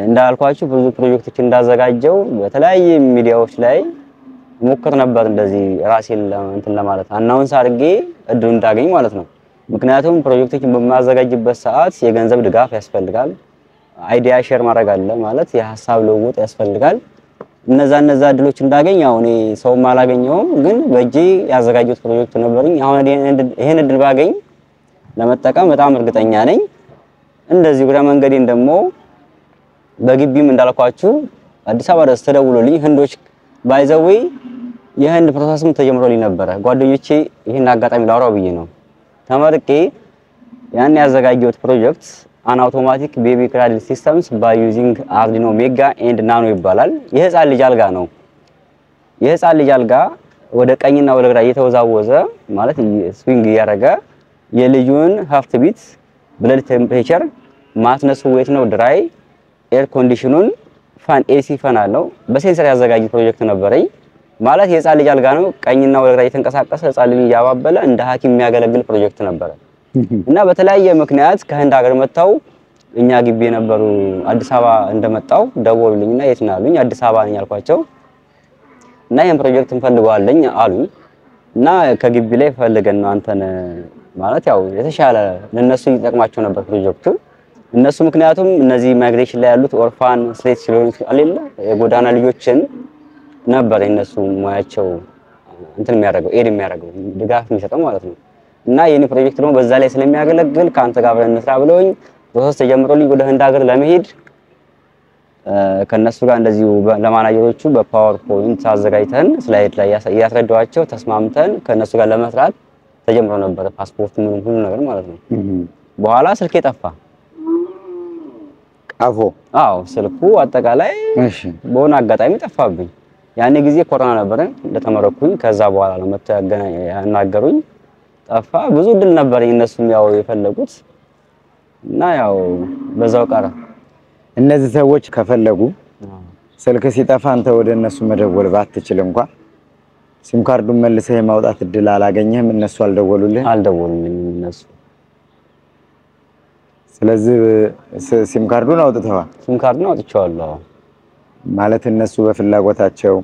እንዳልኳችሁ ብዙ ፕሮጀክቶችን እንዳዘጋጀው በተለያየ ሚዲያዎች ላይ ሞክር ነበር እንደዚህ ራሴን እንትን ለማለት አናውንስ አድርጌ እድሉ እንዳገኝ ማለት ነው ምክንያቱም ፕሮጀክቶችን በማዘጋጅበት ሰዓት የገንዘብ ድጋፍ ያስፈልጋል አይዲያ ሼር ማድረግ አለ ማለት የሐሳብ ልውውጥ ያስፈልጋል እነዛ እድሎች እንዳገኝ ያው እኔ ሰውም አላገኘውም ግን በእጄ ያዘጋጁት ፕሮጀክት ነበርኝ አሁን ይሄን እድል ባገኝ ለመጠቀም በጣም እርግጠኛ ነኝ እንደዚህ ግራ መንገዴን ደግሞ በግቢም እንዳልኳችሁ አዲስ አበባ ድረስ ተደውሎልኝ ህንዶች ባይዘዌ የህንድ ፕሮሰስም ተጀምሮልኝ ነበር ጓደኞቼ ይሄን አጋጣሚ ላውራው ብዬ ነው ተመርቄ ያን ያዘጋጀሁት ፕሮጀክት አን አውቶማቲክ ቤቢ ክራድል ሲስተምስ ባይ ዩዚንግ አርዲኖ ሜጋ ኤንድ ናኖ ይባላል የህፃን ልጅ አልጋ ነው የህፃን ልጅ አልጋ ወደ ቀኝና ወደ ግራ እየተወዛወዘ ማለት ስዊንግ ያረጋ የልጁን ሃርት ቢት ብለድ ቴምፕሬቸር ማስነሱ ዌት ነው ድራይ ኤር ኮንዲሽኑን ፋን ኤሲ ፋን አለው በሴንሰር ያዘጋጀ ፕሮጀክት ነበርኝ ማለት የህፃን ልጅ አልጋ ነው ቀኝና ወደ ግራ እየተንቀሳቀሰ ህፃን ልጅ ያባበለ እንደ ሐኪም የሚያገለግል ፕሮጀክት ነበር እና በተለያየ ምክንያት ከህንድ ሀገር መጣው እኛ ግቢ የነበሩ አዲስ አበባ እንደመጣው ደወሉልኝና የት ነው አሉኝ አዲስ አበባ ነኝ አልኳቸው እና ይሄን ፕሮጀክት እንፈልገዋለኝ አሉኝ እና ከግቢ ላይ ፈልገን ነው አንተን ማለት ያው የተሻለ ለነሱ ይጠቅማቸው ነበር ፕሮጀክቱ እነሱ ምክንያቱም እነዚህ ማይግሬሽን ላይ ያሉት ኦርፋን ስትሬት ሲሎንስ አይደለ የጎዳና ልጆችን ነበር እነሱ ሙያቸው እንትን የሚያደርገው ኤድ የሚያደርገው ድጋፍ የሚሰጠው ማለት ነው እና የኔ ፕሮጀክት ደግሞ በዛ ላይ ስለሚያገለግል ካንተ ጋር አብረን እንስራ ብለውኝ ፕሮሰስ ተጀምሮልኝ ወደ ህንድ ሀገር ለመሄድ ከነሱ ጋር እንደዚሁ ለማናጀሮቹ በፓወርፖይንት አዘጋጅተን ስላይድ ላይ ያስረዳዋቸው ተስማምተን ከነሱ ጋር ለመስራት ተጀምሮ ነበር ፓስፖርት ምን ሁሉ ነገር ማለት ነው በኋላ ስልኬ ጠፋ አፎ አዎ ስልኩ አጠቃላይ እሺ በሆነ አጋጣሚ ጠፋብኝ ያኔ ጊዜ ኮሮና ነበር እንደተመረኩኝ ከዛ በኋላ ነው መጥተው ያናገሩኝ ጠፋ ብዙ ድል ነበር እነሱም ያው የፈለጉት እና ያው በዛው ቀረ እነዚህ ሰዎች ከፈለጉ ስልክ ሲጠፋ አንተ ወደ እነሱ መደወል ባትችል እንኳን ሲም ካርዱን መልሰህ የማውጣት እድል አላገኘህም እነሱ አልደወሉልህ አልደወሉልኝም እነሱ ስለዚህ ሲም ካርዱን አውጥተዋል። ሲም ካርዱን አውጥቼዋለሁ ማለት እነሱ በፍላጎታቸው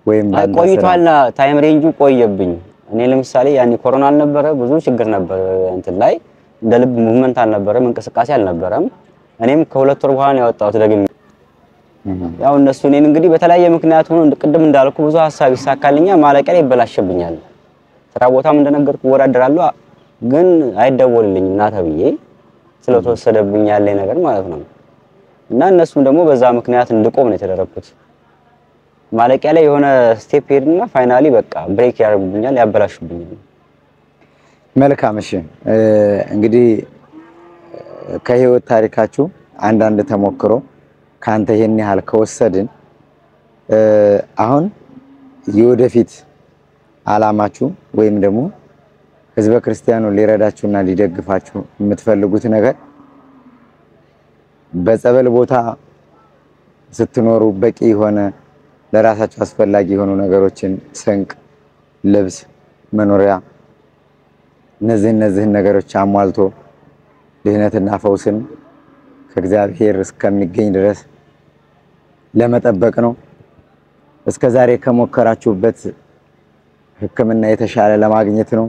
ወይም ቆይቷል። ታይም ሬንጁ ቆየብኝ። እኔ ለምሳሌ ያኔ ኮሮና አልነበረ፣ ብዙ ችግር ነበር እንትን ላይ እንደ ልብ ሙቭመንት አልነበረም፣ እንቅስቃሴ አልነበረም። እኔም ከሁለት ወር በኋላ ነው ያወጣሁት ደግሜ። ያው እነሱ እኔን እንግዲህ በተለያየ ምክንያት ሆኖ ቅድም እንዳልኩ ብዙ ሐሳብ ይሳካልኛ፣ ማለቂያ ላይ ይበላሽብኛል። ስራ ቦታም እንደነገርኩ ወራደራለሁ፣ ግን አይደወልልኝም እና ተብዬ ስለተወሰደብኝ ያለኝ ነገር ማለት ነው። እና እነሱም ደግሞ በዛ ምክንያት እንድቆም ነው የተደረኩት። ማለቂያ ላይ የሆነ ስቴፕ ሄድና ፋይናሊ በቃ ብሬክ ያደርጉብኛል፣ ያበላሹብኛል። መልካም። እሺ እንግዲህ ከህይወት ታሪካችሁ አንዳንድ ተሞክሮ ካንተ ይሄን ያህል ከወሰድን አሁን የወደፊት አላማችሁ ወይም ደግሞ ህዝበ ክርስቲያኑ ሊረዳችሁና ሊደግፋችሁ የምትፈልጉት ነገር በጸበል ቦታ ስትኖሩ በቂ የሆነ ለራሳችሁ አስፈላጊ የሆኑ ነገሮችን ስንቅ፣ ልብስ፣ መኖሪያ እነዚህን ነገሮች አሟልቶ ድህነትና ፈውስን ከእግዚአብሔር እስከሚገኝ ድረስ ለመጠበቅ ነው። እስከዛሬ ከሞከራችሁበት ሕክምና የተሻለ ለማግኘት ነው።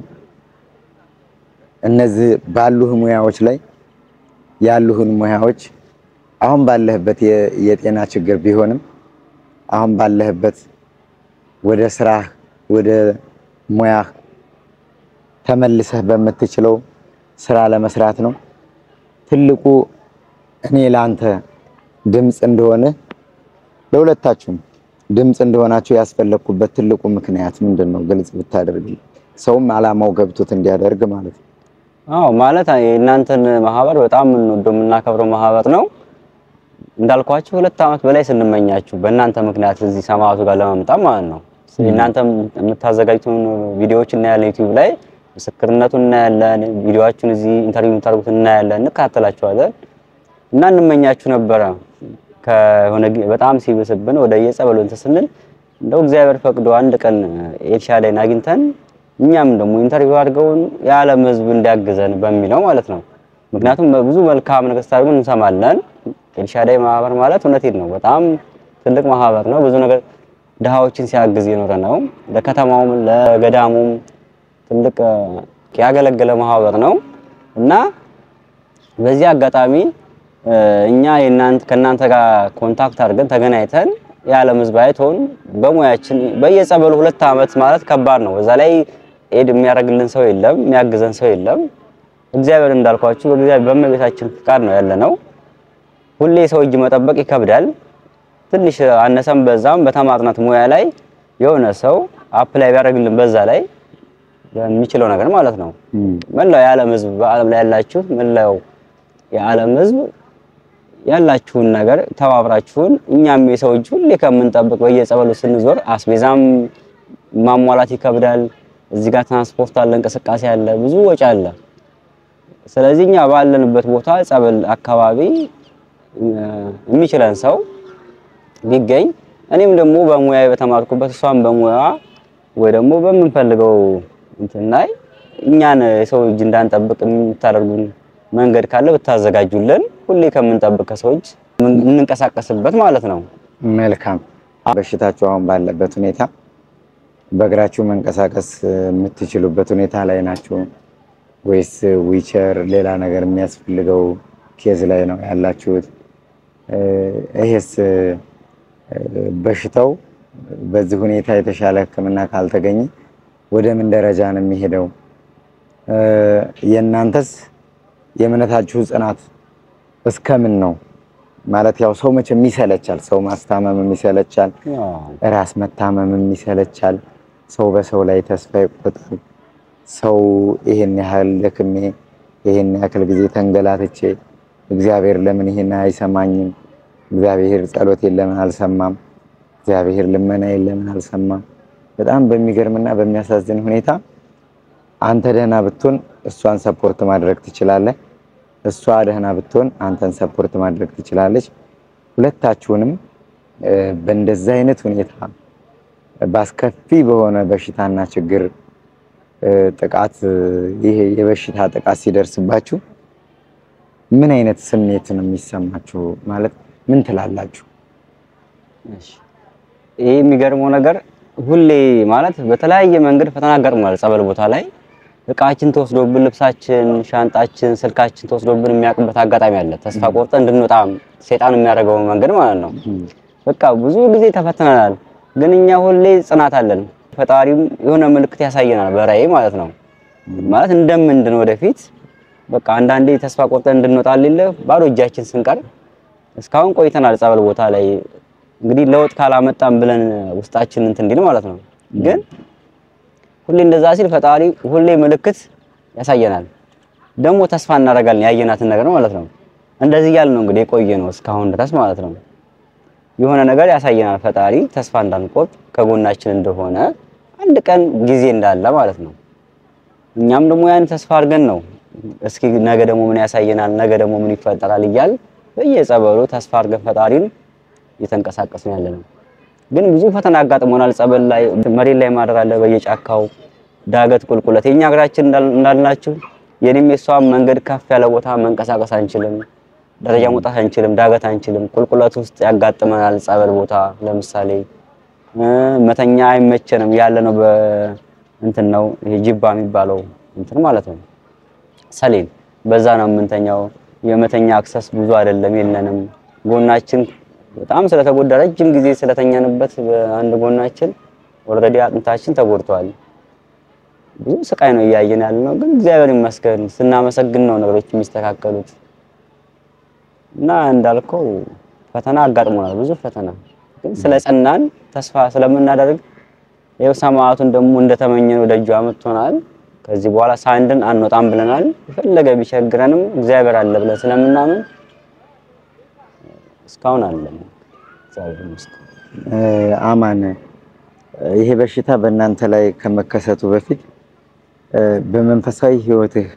እነዚህ ባሉህ ሙያዎች ላይ ያሉህን ሙያዎች አሁን ባለህበት የጤና ችግር ቢሆንም አሁን ባለህበት ወደ ስራህ ወደ ሙያህ ተመልሰህ በምትችለው ስራ ለመስራት ነው። ትልቁ እኔ ላንተ ድምጽ እንደሆነ ለሁለታችሁም ድምጽ እንደሆናችሁ ያስፈለኩበት ትልቁ ምክንያት ምንድነው? ግልጽ ብታደርግልኝ ሰውም አላማው ገብቶት እንዲያደርግ ማለት ነው። አዎ ማለት እናንተን ማህበር በጣም እንወደው የምናከብረው ማህበር ነው። እንዳልኳችሁ 2 አመት በላይ ስንመኛችሁ በእናንተ ምክንያት እዚህ ሰማዕቱ ጋር ለመምጣት ማለት ነው። እናንተም የምታዘጋጁትን ቪዲዮዎች እናያለን፣ ዩቲዩብ ላይ ምስክርነቱን እናያለን፣ ቪዲዮአችሁን እዚህ ኢንተርቪው የምታደርጉትን እናያለን፣ እንከታተላችኋለን እና እንመኛችሁ ነበረ። ከሆነ በጣም ሲብስብን ወደ የጸበሉ እንትን ስንል እንደው እግዚአብሔር ፈቅዶ አንድ ቀን ኤልሻዳይን አግኝተን እኛም ደግሞ ኢንተርቪው አድርገውን የዓለም ህዝብ እንዲያግዘን በሚለው ማለት ነው። ምክንያቱም ብዙ መልካም ነገር ታርጉን እንሰማለን። ኤልሻዳይ ማህበር ማለት እውነቴን ነው በጣም ትልቅ ማህበር ነው። ብዙ ነገር ድሃዎችን ሲያግዝ የኖረ ነው። ለከተማውም ለገዳሙም ትልቅ ያገለገለ ማህበር ነው እና በዚህ አጋጣሚ እኛ ከእናንተ ጋር ኮንታክት አድርገን ተገናኝተን የዓለም ህዝብ አይቶን በሙያችን በየጸበሉ 2 አመት ማለት ከባድ ነው። በዛ ላይ ኤድ የሚያደርግልን ሰው የለም፣ የሚያግዘን ሰው የለም። እግዚአብሔር እንዳልኳችሁ በእግዚአብሔር በእመቤታችን ፍቃድ ነው ያለነው። ሁሌ ሰው እጅ መጠበቅ ይከብዳል። ትንሽ አነሰም በዛም በተማርናት ሙያ ላይ የሆነ ሰው አፕላይ ቢያደርግልን በዛ ላይ የሚችለው ነገር ማለት ነው። መላው የዓለም ህዝብ በዓለም ላይ ያላችሁ መላው የዓለም ህዝብ ያላችሁን ነገር ተባብራችሁን እኛም የሰው እጅ ሁሌ ከምንጠብቅ በየጸበሉ ስንዞር አስቤዛም ማሟላት ይከብዳል። እዚህ ጋር ትራንስፖርት አለ፣ እንቅስቃሴ አለ፣ ብዙ ወጪ አለ። ስለዚህ እኛ ባለንበት ቦታ ጸበል አካባቢ የሚችለን ሰው ቢገኝ እኔም ደግሞ በሙያዬ በተማርኩበት እሷም በሙያ ወይ ደግሞ በምንፈልገው እንትን ላይ እኛን የሰው እጅ እንዳንጠብቅ የምታደርጉን መንገድ ካለ ብታዘጋጁልን ሁሌ ከምንጠብቅ ሰው እጅ እንንቀሳቀስበት ማለት ነው። መልካም። በሽታችሁ አሁን ባለበት ሁኔታ በእግራችሁ መንቀሳቀስ የምትችሉበት ሁኔታ ላይ ናችሁ ወይስ ዊቸር ሌላ ነገር የሚያስፈልገው ኬዝ ላይ ነው ያላችሁት? ይሄስ በሽታው በዚህ ሁኔታ የተሻለ ሕክምና ካልተገኘ ወደ ምን ደረጃ ነው የሚሄደው? የእናንተስ የእምነታችሁ ጽናት እስከምን ነው? ማለት ያው ሰው መቼም ይሰለቻል፣ ሰው ማስታመም ይሰለቻል፣ ራስ መታመም ይሰለቻል፣ ሰው በሰው ላይ ተስፋ ይቆርጣል። ሰው ይሄን ያህል ለክሜ ይሄን ያክል ጊዜ ተንገላትቼ እግዚአብሔር ለምን ይሄን አይሰማኝም? እግዚአብሔር ጸሎቴን ለምን አልሰማም? እግዚአብሔር ልመናዬን ለምን አልሰማም? በጣም በሚገርምና በሚያሳዝን ሁኔታ አንተ ደህና ብትሆን እሷን ሰፖርት ማድረግ ትችላለህ፣ እሷ ደህና ብትሆን አንተን ሰፖርት ማድረግ ትችላለች። ሁለታችሁንም በእንደዛ አይነት ሁኔታ ባስከፊ በሆነ በሽታና ችግር ጥቃት ይሄ የበሽታ ጥቃት ሲደርስባችሁ ምን አይነት ስሜት ነው የሚሰማችሁ? ማለት ምን ትላላችሁ? እሺ ይሄ የሚገርመው ነገር ሁሌ ማለት በተለያየ መንገድ ፈተና ገጥሟል። ጸበል ቦታ ላይ እቃችን ተወስዶብን፣ ልብሳችን፣ ሻንጣችን፣ ስልካችን ተወስዶብን የሚያውቅበት አጋጣሚ አለ። ተስፋ ቆርጠን እንድንወጣ ሰይጣን የሚያደርገው መንገድ ማለት ነው። በቃ ብዙ ጊዜ ተፈትነናል፣ ግን እኛ ሁሌ ጽናት አለን። ፈጣሪም የሆነ ምልክት ያሳየናል በራእይ ማለት ነው። ማለት እንደምንድን ወደፊት በቃ አንዳንዴ ተስፋ ቆርጠን እንድንወጣ ባዶ እጃችን ስንቀር እስካሁን ቆይተናል ጸበል ቦታ ላይ። እንግዲህ ለውጥ ካላመጣን ብለን ውስጣችን እንትን እንዲል ማለት ነው። ግን ሁሌ እንደዛ ሲል ፈጣሪ ሁሌ ምልክት ያሳየናል። ደግሞ ተስፋ እናደርጋለን ያየናትን ነገር ማለት ነው። እንደዚህ ያለ ነው እንግዲህ የቆየ ነው እስካሁን ድረስ ማለት ነው። የሆነ ነገር ያሳየናል ፈጣሪ ተስፋ እንዳንቆርጥ ከጎናችን እንደሆነ አንድ ቀን ጊዜ እንዳለ ማለት ነው። እኛም ደግሞ ያን ተስፋ አድርገን ነው እስኪ ነገ ደግሞ ምን ያሳየናል፣ ነገ ደግሞ ምን ይፈጠራል እያል በየጸበሉ ተስፋ አድርገን ፈጣሪን እየተንቀሳቀስን ያለነው። ግን ብዙ ፈተና አጋጥሞናል። ጸበል ላይ መሬት ላይ ማደር አለ፣ በየጫካው ዳገት ቁልቁለት። የኛ እግራችን እንዳልናችሁ የኔም የሷም መንገድ ከፍ ያለ ቦታ መንቀሳቀስ አንችልም፣ ደረጃ መውጣት አንችልም፣ ዳገት አንችልም። ቁልቁለት ውስጥ ያጋጥመናል። ጸበል ቦታ ለምሳሌ መተኛ አይመቸንም። ያለነው በእንትን ነው ይሄ ጅባ የሚባለው እንትን ማለት ነው ሰሌን፣ በዛ ነው የምንተኛው። የመተኛ አክሰስ ብዙ አይደለም የለንም። ጎናችን በጣም ስለተጎዳ ረጅም ጊዜ ስለተኛንበት በአንድ ጎናችን ኦልሬዲ አጥንታችን ተጎድቷል። ብዙ ስቃይ ነው እያየን ያለነው። ግን እግዚአብሔር ይመስገን ስናመሰግን ነው ነገሮች የሚስተካከሉት። እና እንዳልከው ፈተና አጋጥሞናል፣ ብዙ ፈተና። ግን ስለጸናን ተስፋ ስለምናደርግ ይኸው ሰማዕቱን ደግሞ እንደተመኘነው ደጁ አመጥቶናል። ከዚህ በኋላ ሳንድን አንወጣም ብለናል። የፈለገ ቢቸግረንም እግዚአብሔር አለ ብለን ስለምናምን እስካሁን አለን። አማን ይሄ በሽታ በእናንተ ላይ ከመከሰቱ በፊት በመንፈሳዊ ህይወትህ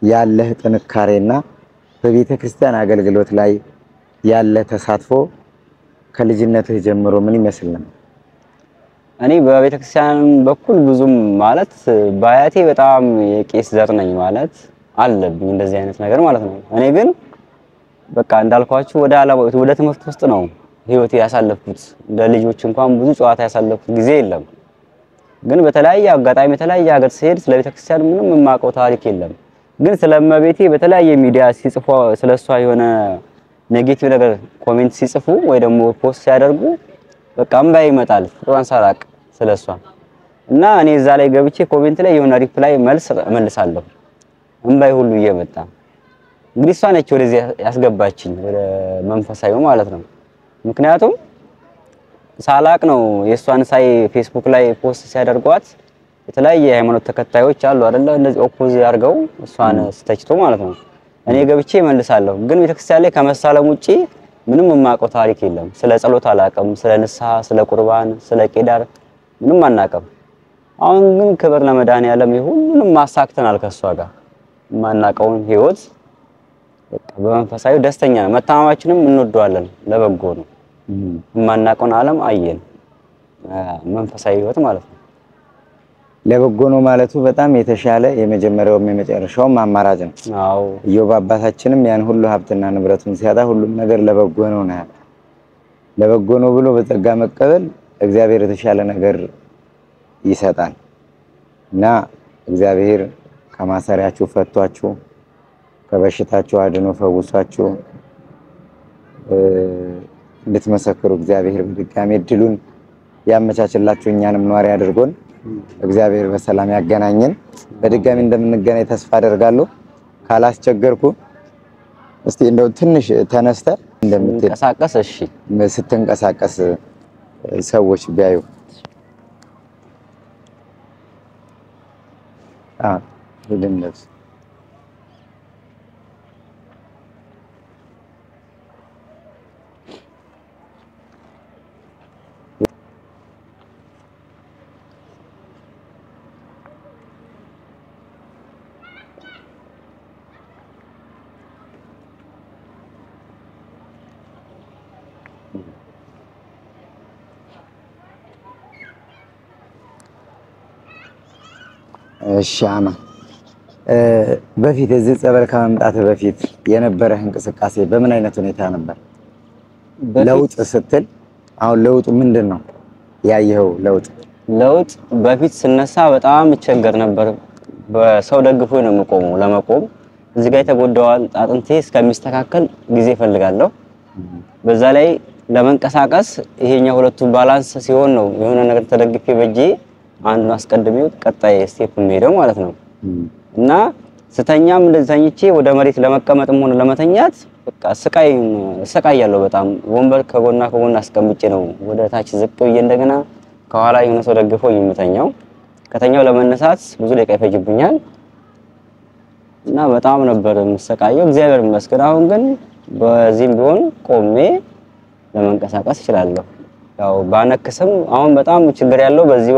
ያለህ ጥንካሬና በቤተ ክርስቲያን አገልግሎት ላይ ያለ ተሳትፎ ከልጅነትህ ጀምሮ ምን ይመስል ነው? እኔ በቤተ ክርስቲያን በኩል ብዙም ማለት በአያቴ በጣም የቄስ ዘር ነኝ ማለት አለብኝ እንደዚህ አይነት ነገር ማለት ነው። እኔ ግን በቃ እንዳልኳችሁ ወደ ትምህርት ውስጥ ነው ህይወቴ ያሳለፍኩት። እንደ ልጆች እንኳን ብዙ ጨዋታ ያሳለፍኩት ጊዜ የለም። ግን በተለያየ አጋጣሚ የተለያየ ሀገር ሲሄድ ስለ ቤተ ክርስቲያን ምንም የማውቀው ታሪክ የለም። ግን ስለመቤቴ በተለያየ ሚዲያ ሲጽፉ ስለሷ የሆነ ኔጌቲቭ ነገር ኮሜንት ሲጽፉ ወይ ደግሞ ፖስት ሲያደርጉ በቃ እምባዬ ይመጣል ፍቅሯን ሳላቅ ስለሷ። እና እኔ እዛ ላይ ገብቼ ኮሜንት ላይ የሆነ ሪፕላይ መልስ እመልሳለሁ እምባዬ ሁሉ እየመጣ። እንግዲህ እሷ ነች ወደዚህ ያስገባችኝ ወደ መንፈሳዊው ማለት ነው። ምክንያቱም ሳላቅ ነው የሷን ሳይ ፌስቡክ ላይ ፖስት ሲያደርጓት የተለያየ ሃይማኖት ተከታዮች አሉ አይደለ እንደዚህ ኦፖዝ ያርገው እሷን ስተችቶ ማለት ነው። እኔ ገብቼ እመልሳለሁ። ግን ቤተክርስቲያን ላይ ከመሳለም ውጪ ምንም የማውቀው ታሪክ የለም። ስለ ጸሎት አላውቅም፣ ስለ ንስሐ፣ ስለ ቁርባን፣ ስለ ቄዳር ምንም አናውቅም። አሁን ግን ክብር ለመድኃኒዓለም ሁሉንም ማሳክተናል ከሷ ጋር የማናውቀውን ህይወት በቃ በመንፈሳዊ ደስተኛ ነው። መታመማችንም እንወደዋለን ለበጎ ነው። የማናውቀውን ዓለም አየን መንፈሳዊ ህይወት ማለት ነው። ለበጎ ነው ማለቱ በጣም የተሻለ የመጀመሪያውም የመጨረሻውም አማራጭ ነው። አዎ ኢዮብ አባታችንም ያን ሁሉ ሀብትና ንብረቱን ሲያጣ ሁሉም ነገር ለበጎ ነው ነው ለበጎ ነው ብሎ በጸጋ መቀበል እግዚአብሔር የተሻለ ነገር ይሰጣል። እና እግዚአብሔር ከማሰሪያችሁ ፈቷችሁ ከበሽታችሁ አድኖ ፈውሷችሁ እንድትመሰክሩ እግዚአብሔር በድጋሚ እድሉን ያመቻችላችሁ እኛንም ኗሪ አድርጎን እግዚአብሔር በሰላም ያገናኘን። በድጋሚ እንደምንገናኝ ተስፋ አደርጋለሁ። ካላስቸገርኩ እስቲ እንደው ትንሽ ተነስተ እንደምትንቀሳቀስ እሺ ስትንቀሳቀስ ሰዎች ቢያዩ ልንደስ እሺ አማን በፊት እዚህ ጸበል ከመምጣት በፊት የነበረህ እንቅስቃሴ በምን አይነት ሁኔታ ነበር? ለውጥ ስትል አሁን ለውጡ ምንድነው ያየኸው ለውጥ? ለውጥ በፊት ስነሳ በጣም እቸገር ነበር። በሰው ደግፎ ነው የምቆመው። ለመቆም እዚህ ጋር የተጎዳው አጥንቴ እስከሚስተካከል ጊዜ ፈልጋለሁ። በዛ ላይ ለመንቀሳቀስ ይሄኛው ሁለቱ ባላንስ ሲሆን ነው የሆነ ነገር ተደግፌ በእጄ አንዱን አስቀድሜው ቀጣይ ስቴፕ የሚሄደው ማለት ነው። እና ስተኛም እንደዚህ ተኝቼ ወደ መሬት ለመቀመጥም ሆነ ለመተኛት በቃ ስቃያለሁ በጣም። ወንበር ከጎና አስቀምጬ ነው ወደ ታች ዝቅ ብዬ እንደገና ከኋላ የሆነ ሰው ደግፎ የምተኛው። ከተኛው ለመነሳት ብዙ ደቂቃ ይፈጅብኛል እና በጣም ነበር የምሰቃየው። እግዚአብሔር ይመስገን አሁን ግን በዚህም ቢሆን ቆሜ ለመንቀሳቀስ እችላለሁ። ያው ባነክስም አሁን በጣም ችግር ያለው በዚህ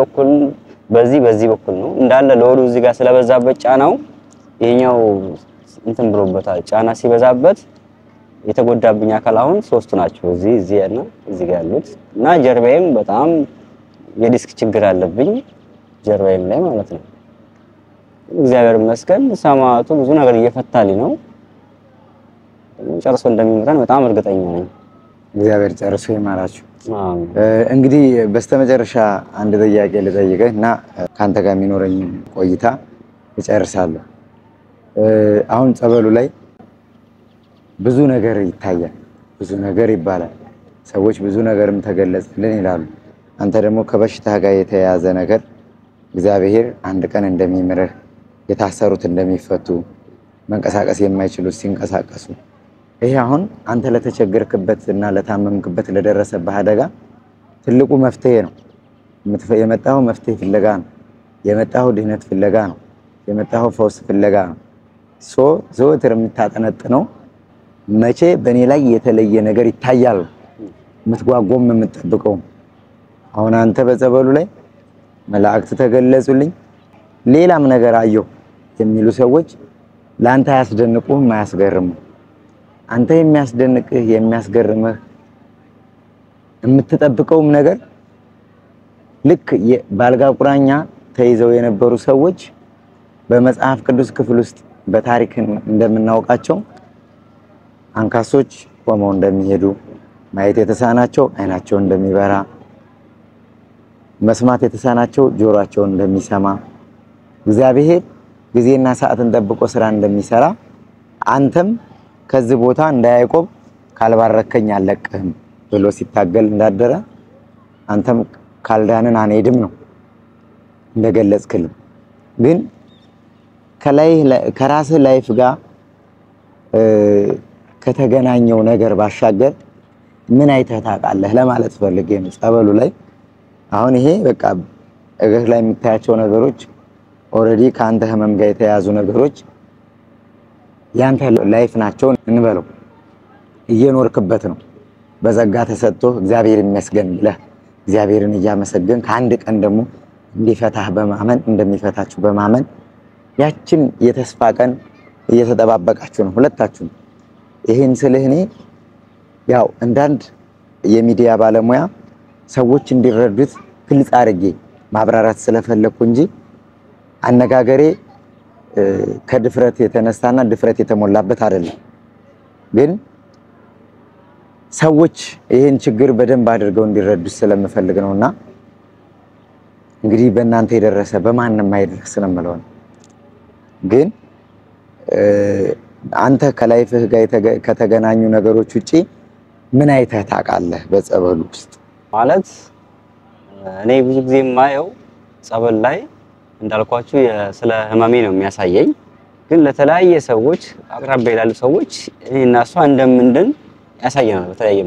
በኩል ነው እንዳለ ለወዱ እዚህ ጋር ስለበዛበት ጫናው ይሄኛው እንትን ብሎበታል። ጫና ሲበዛበት የተጎዳብኝ አካል አሁን ሶስቱ ናቸው። እዚህ እና እዚህ ጋር ያሉት እና ጀርባዬም በጣም የዲስክ ችግር አለብኝ ጀርባዬም ላይ ማለት ነው። እግዚአብሔር ይመስገን ሰማዕቱ ብዙ ነገር እየፈታልኝ ነው። ጨርሶ እንደሚመጣን በጣም እርግጠኛ ነኝ። እግዚአብሔር ጨርሶ ይማራችሁ። እንግዲህ በስተመጨረሻ አንድ ጥያቄ ልጠይቅህ እና ካንተ ጋር የሚኖረኝ ቆይታ እጨርሳለሁ። አሁን ጸበሉ ላይ ብዙ ነገር ይታያል፣ ብዙ ነገር ይባላል። ሰዎች ብዙ ነገርም ተገለጸልን ይላሉ። አንተ ደግሞ ከበሽታ ጋር የተያያዘ ነገር እግዚአብሔር አንድ ቀን እንደሚምርህ፣ የታሰሩት እንደሚፈቱ፣ መንቀሳቀስ የማይችሉት ሲንቀሳቀሱ፣ ይሄ አሁን አንተ ለተቸገርክበት እና ለታመምክበት ለደረሰብህ አደጋ ትልቁ መፍትሄ ነው። የመጣው መፍትሄ ፍለጋ ነው። የመጣው ድህነት ፍለጋ ነው። የመጣው ፈውስ ፍለጋ ነው። ዘወትር የምታጠነጥነው መቼ በእኔ ላይ የተለየ ነገር ይታያል የምትጓጓም የምትጠብቀው። አሁን አንተ በጸበሉ ላይ መላእክት ተገለጹልኝ ሌላም ነገር አየሁ የሚሉ ሰዎች ላንተ አያስደንቁም አያስገርሙ። አንተ የሚያስደንቅህ የሚያስገርምህ የምትጠብቀውም ነገር ልክ ባልጋ ቁራኛ ተይዘው የነበሩ ሰዎች በመጽሐፍ ቅዱስ ክፍል ውስጥ በታሪክ እንደምናውቃቸው አንካሶች ቆመው እንደሚሄዱ፣ ማየት የተሳናቸው አይናቸው እንደሚበራ፣ መስማት የተሳናቸው ጆሮአቸው እንደሚሰማ፣ እግዚአብሔር ጊዜና ሰዓትን ጠብቆ ስራ እንደሚሰራ አንተም ከዚህ ቦታ እንዳያቆም ካልባረከኝ አለቅህም ብሎ ሲታገል እንዳደረ አንተም ካልዳንን አንሄድም ነው እንደገለጽክልኝ። ግን ከራስህ ላይፍ ጋር ከተገናኘው ነገር ባሻገር ምን አይተህ ታውቃለህ ለማለት ፈልጌ ነው። ጸበሉ ላይ አሁን ይሄ በቃ እግር ላይ የምታያቸው ነገሮች ኦሬዲ ከአንተ ህመም ጋር የተያዙ ነገሮች ያንተ ላይፍ ናቸው እንበለው፣ እየኖርክበት ነው። በጸጋ ተሰጥቶ እግዚአብሔር ይመስገን ብለህ እግዚአብሔርን እያመሰገን ከአንድ ቀን ደግሞ እንዲፈታህ በማመን እንደሚፈታችሁ በማመን ያችን የተስፋ ቀን እየተጠባበቃችሁ ነው ሁለታችሁም። ይሄን ስልህ እኔ ያው እንዳንድ የሚዲያ ባለሙያ ሰዎች እንዲረዱት ግልጽ አድርጌ ማብራራት ስለፈለኩ እንጂ አነጋገሬ ከድፍረት የተነሳና ድፍረት የተሞላበት አይደለም። ግን ሰዎች ይሄን ችግር በደንብ አድርገው እንዲረዱት ስለምፈልግ ነውና እንግዲህ በእናንተ የደረሰ በማንም አይደርስ ነው የምለው። ግን አንተ ከላይፍህ ጋር ከተገናኙ ነገሮች ውጪ ምን አይተህ ታውቃለህ በጸበሉ ውስጥ? ማለት እኔ ብዙ ጊዜ የማየው ጸበል ላይ እንዳልኳችሁ ስለ ህመሜ ነው የሚያሳየኝ። ግን ለተለያየ ሰዎች አቅራቢያ ያሉ ሰዎች እኔና እሷ እንደምንድን ያሳየናል። በተለያየ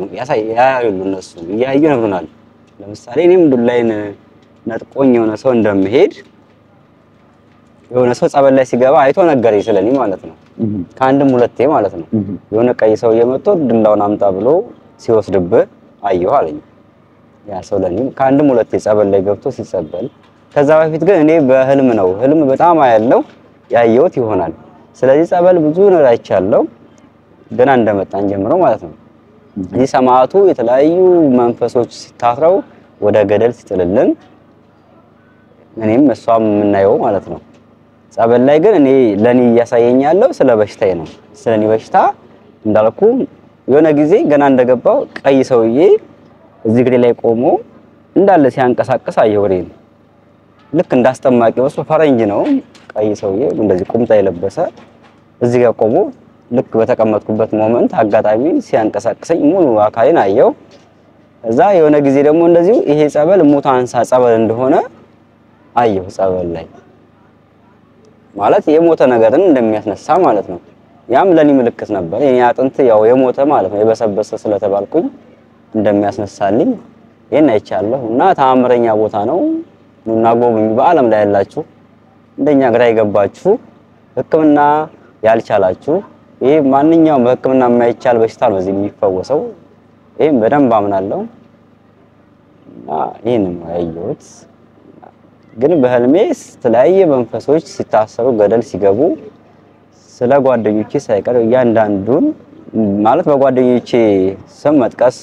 ያያሉ እነሱ እያዩ ነግሩናል። ለምሳሌ እኔም ዱላይን ነጥቆኝ የሆነ ሰው እንደምሄድ የሆነ ሰው ጸበል ላይ ሲገባ አይቶ ነገረኝ ስለኔ ማለት ነው። ከአንድም ሁለቴ ማለት ነው። የሆነ ቀይ ሰው እየመጣ ዱላውን አምጣ ብሎ ሲወስድብህ አየሁ አለኝ። ያ ሰው ለኔ ከአንድም ሁለቴ ጸበል ላይ ገብቶ ሲጸበል። ከዛ በፊት ግን እኔ በህልም ነው ህልም በጣም አያለው ያየሁት ይሆናል። ስለዚህ ጸበል ብዙ ነገር አይቻለሁ ገና እንደመጣን ጀምሮ ማለት ነው። እዚህ ሰማዕቱ የተለያዩ መንፈሶች ሲታስረው ወደ ገደል ሲጥልልን እኔም እሷም የምናየው ማለት ነው። ጸበል ላይ ግን እኔ ለኔ እያሳየኛለሁ ስለ በሽታዬ ነው። ስለኔ በሽታ እንዳልኩ የሆነ ጊዜ ገና እንደገባው ቀይ ሰውዬ እዚህ ግሬ ላይ ቆሞ እንዳለ ሲያንቀሳቀስ አየሁ። ወሬ ልክ እንዳስጠማቂ ወስዶ ፈረንጅ ነው ቀይ ሰውዬ እንደዚህ ቁምጣ የለበሰ እዚህ ጋር ቆሞ ልክ በተቀመጥኩበት ሞመንት አጋጣሚ ሲያንቀሳቅሰኝ ሙሉ አካሌን አየሁ። እዛ የሆነ ጊዜ ደግሞ እንደዚሁ ይሄ ጸበል ሙት አንሳ ጸበል እንደሆነ አየሁ። ጸበል ላይ ማለት የሞተ ነገርን እንደሚያስነሳ ማለት ነው። ያም ለኔ ምልክት ነበር። የኔ አጥንት ያው የሞተ ማለት ነው የበሰበሰ ስለተባልኩኝ እንደሚያስነሳልኝ ይሄን አይቻለሁ። እና ተአምረኛ ቦታ ነው እና ጎብኙ። በአለም ላይ ያላችሁ እንደኛ ግራ ይገባችሁ ህክምና ያልቻላችሁ ይሄ ማንኛውም በህክምና የማይቻል በሽታ ነው እዚህ የሚፈወሰው። ይሄን በደንብ አምናለሁ እና ይሄንን ያየሁት ግን በህልሜ የተለያየ መንፈሶች ሲታሰሩ ገደል ሲገቡ ስለ ጓደኞቼ ሳይቀር እያንዳንዱን ማለት በጓደኞቼ ስም መጥቀስ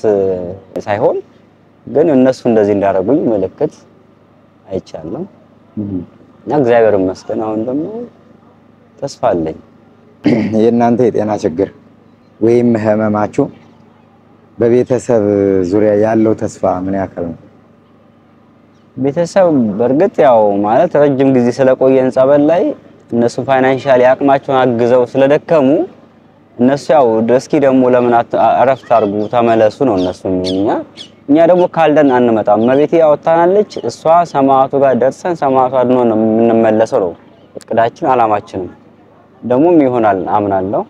ሳይሆን ግን እነሱ እንደዚህ እንዳደረጉኝ ምልክት አይቻለሁ እና እግዚአብሔር ይመስገን አሁን ደግሞ ተስፋ አለኝ። የእናንተ የጤና ችግር ወይም ህመማችሁ በቤተሰብ ዙሪያ ያለው ተስፋ ምን ያክል ነው? ቤተሰብ በርግጥ ያው ማለት ረጅም ጊዜ ስለቆየን ጸበል ላይ እነሱ ፋይናንሻሊ አቅማቸውን አግዘው ስለደከሙ እነሱ ያው እስኪ ደግሞ ለምን አረፍት አድርጉ ተመለሱ ነው እነሱ የሚሉኛ። እኛ ደግሞ ካልደን አንመጣም። መቤቴ ያወጣናለች እሷ ሰማዕቱ ጋር ደርሰን ሰማዕቱ አድኖ ነው የምንመለሰው ነው እቅዳችን አላማችን ደግሞም ይሆናል አምናለሁ።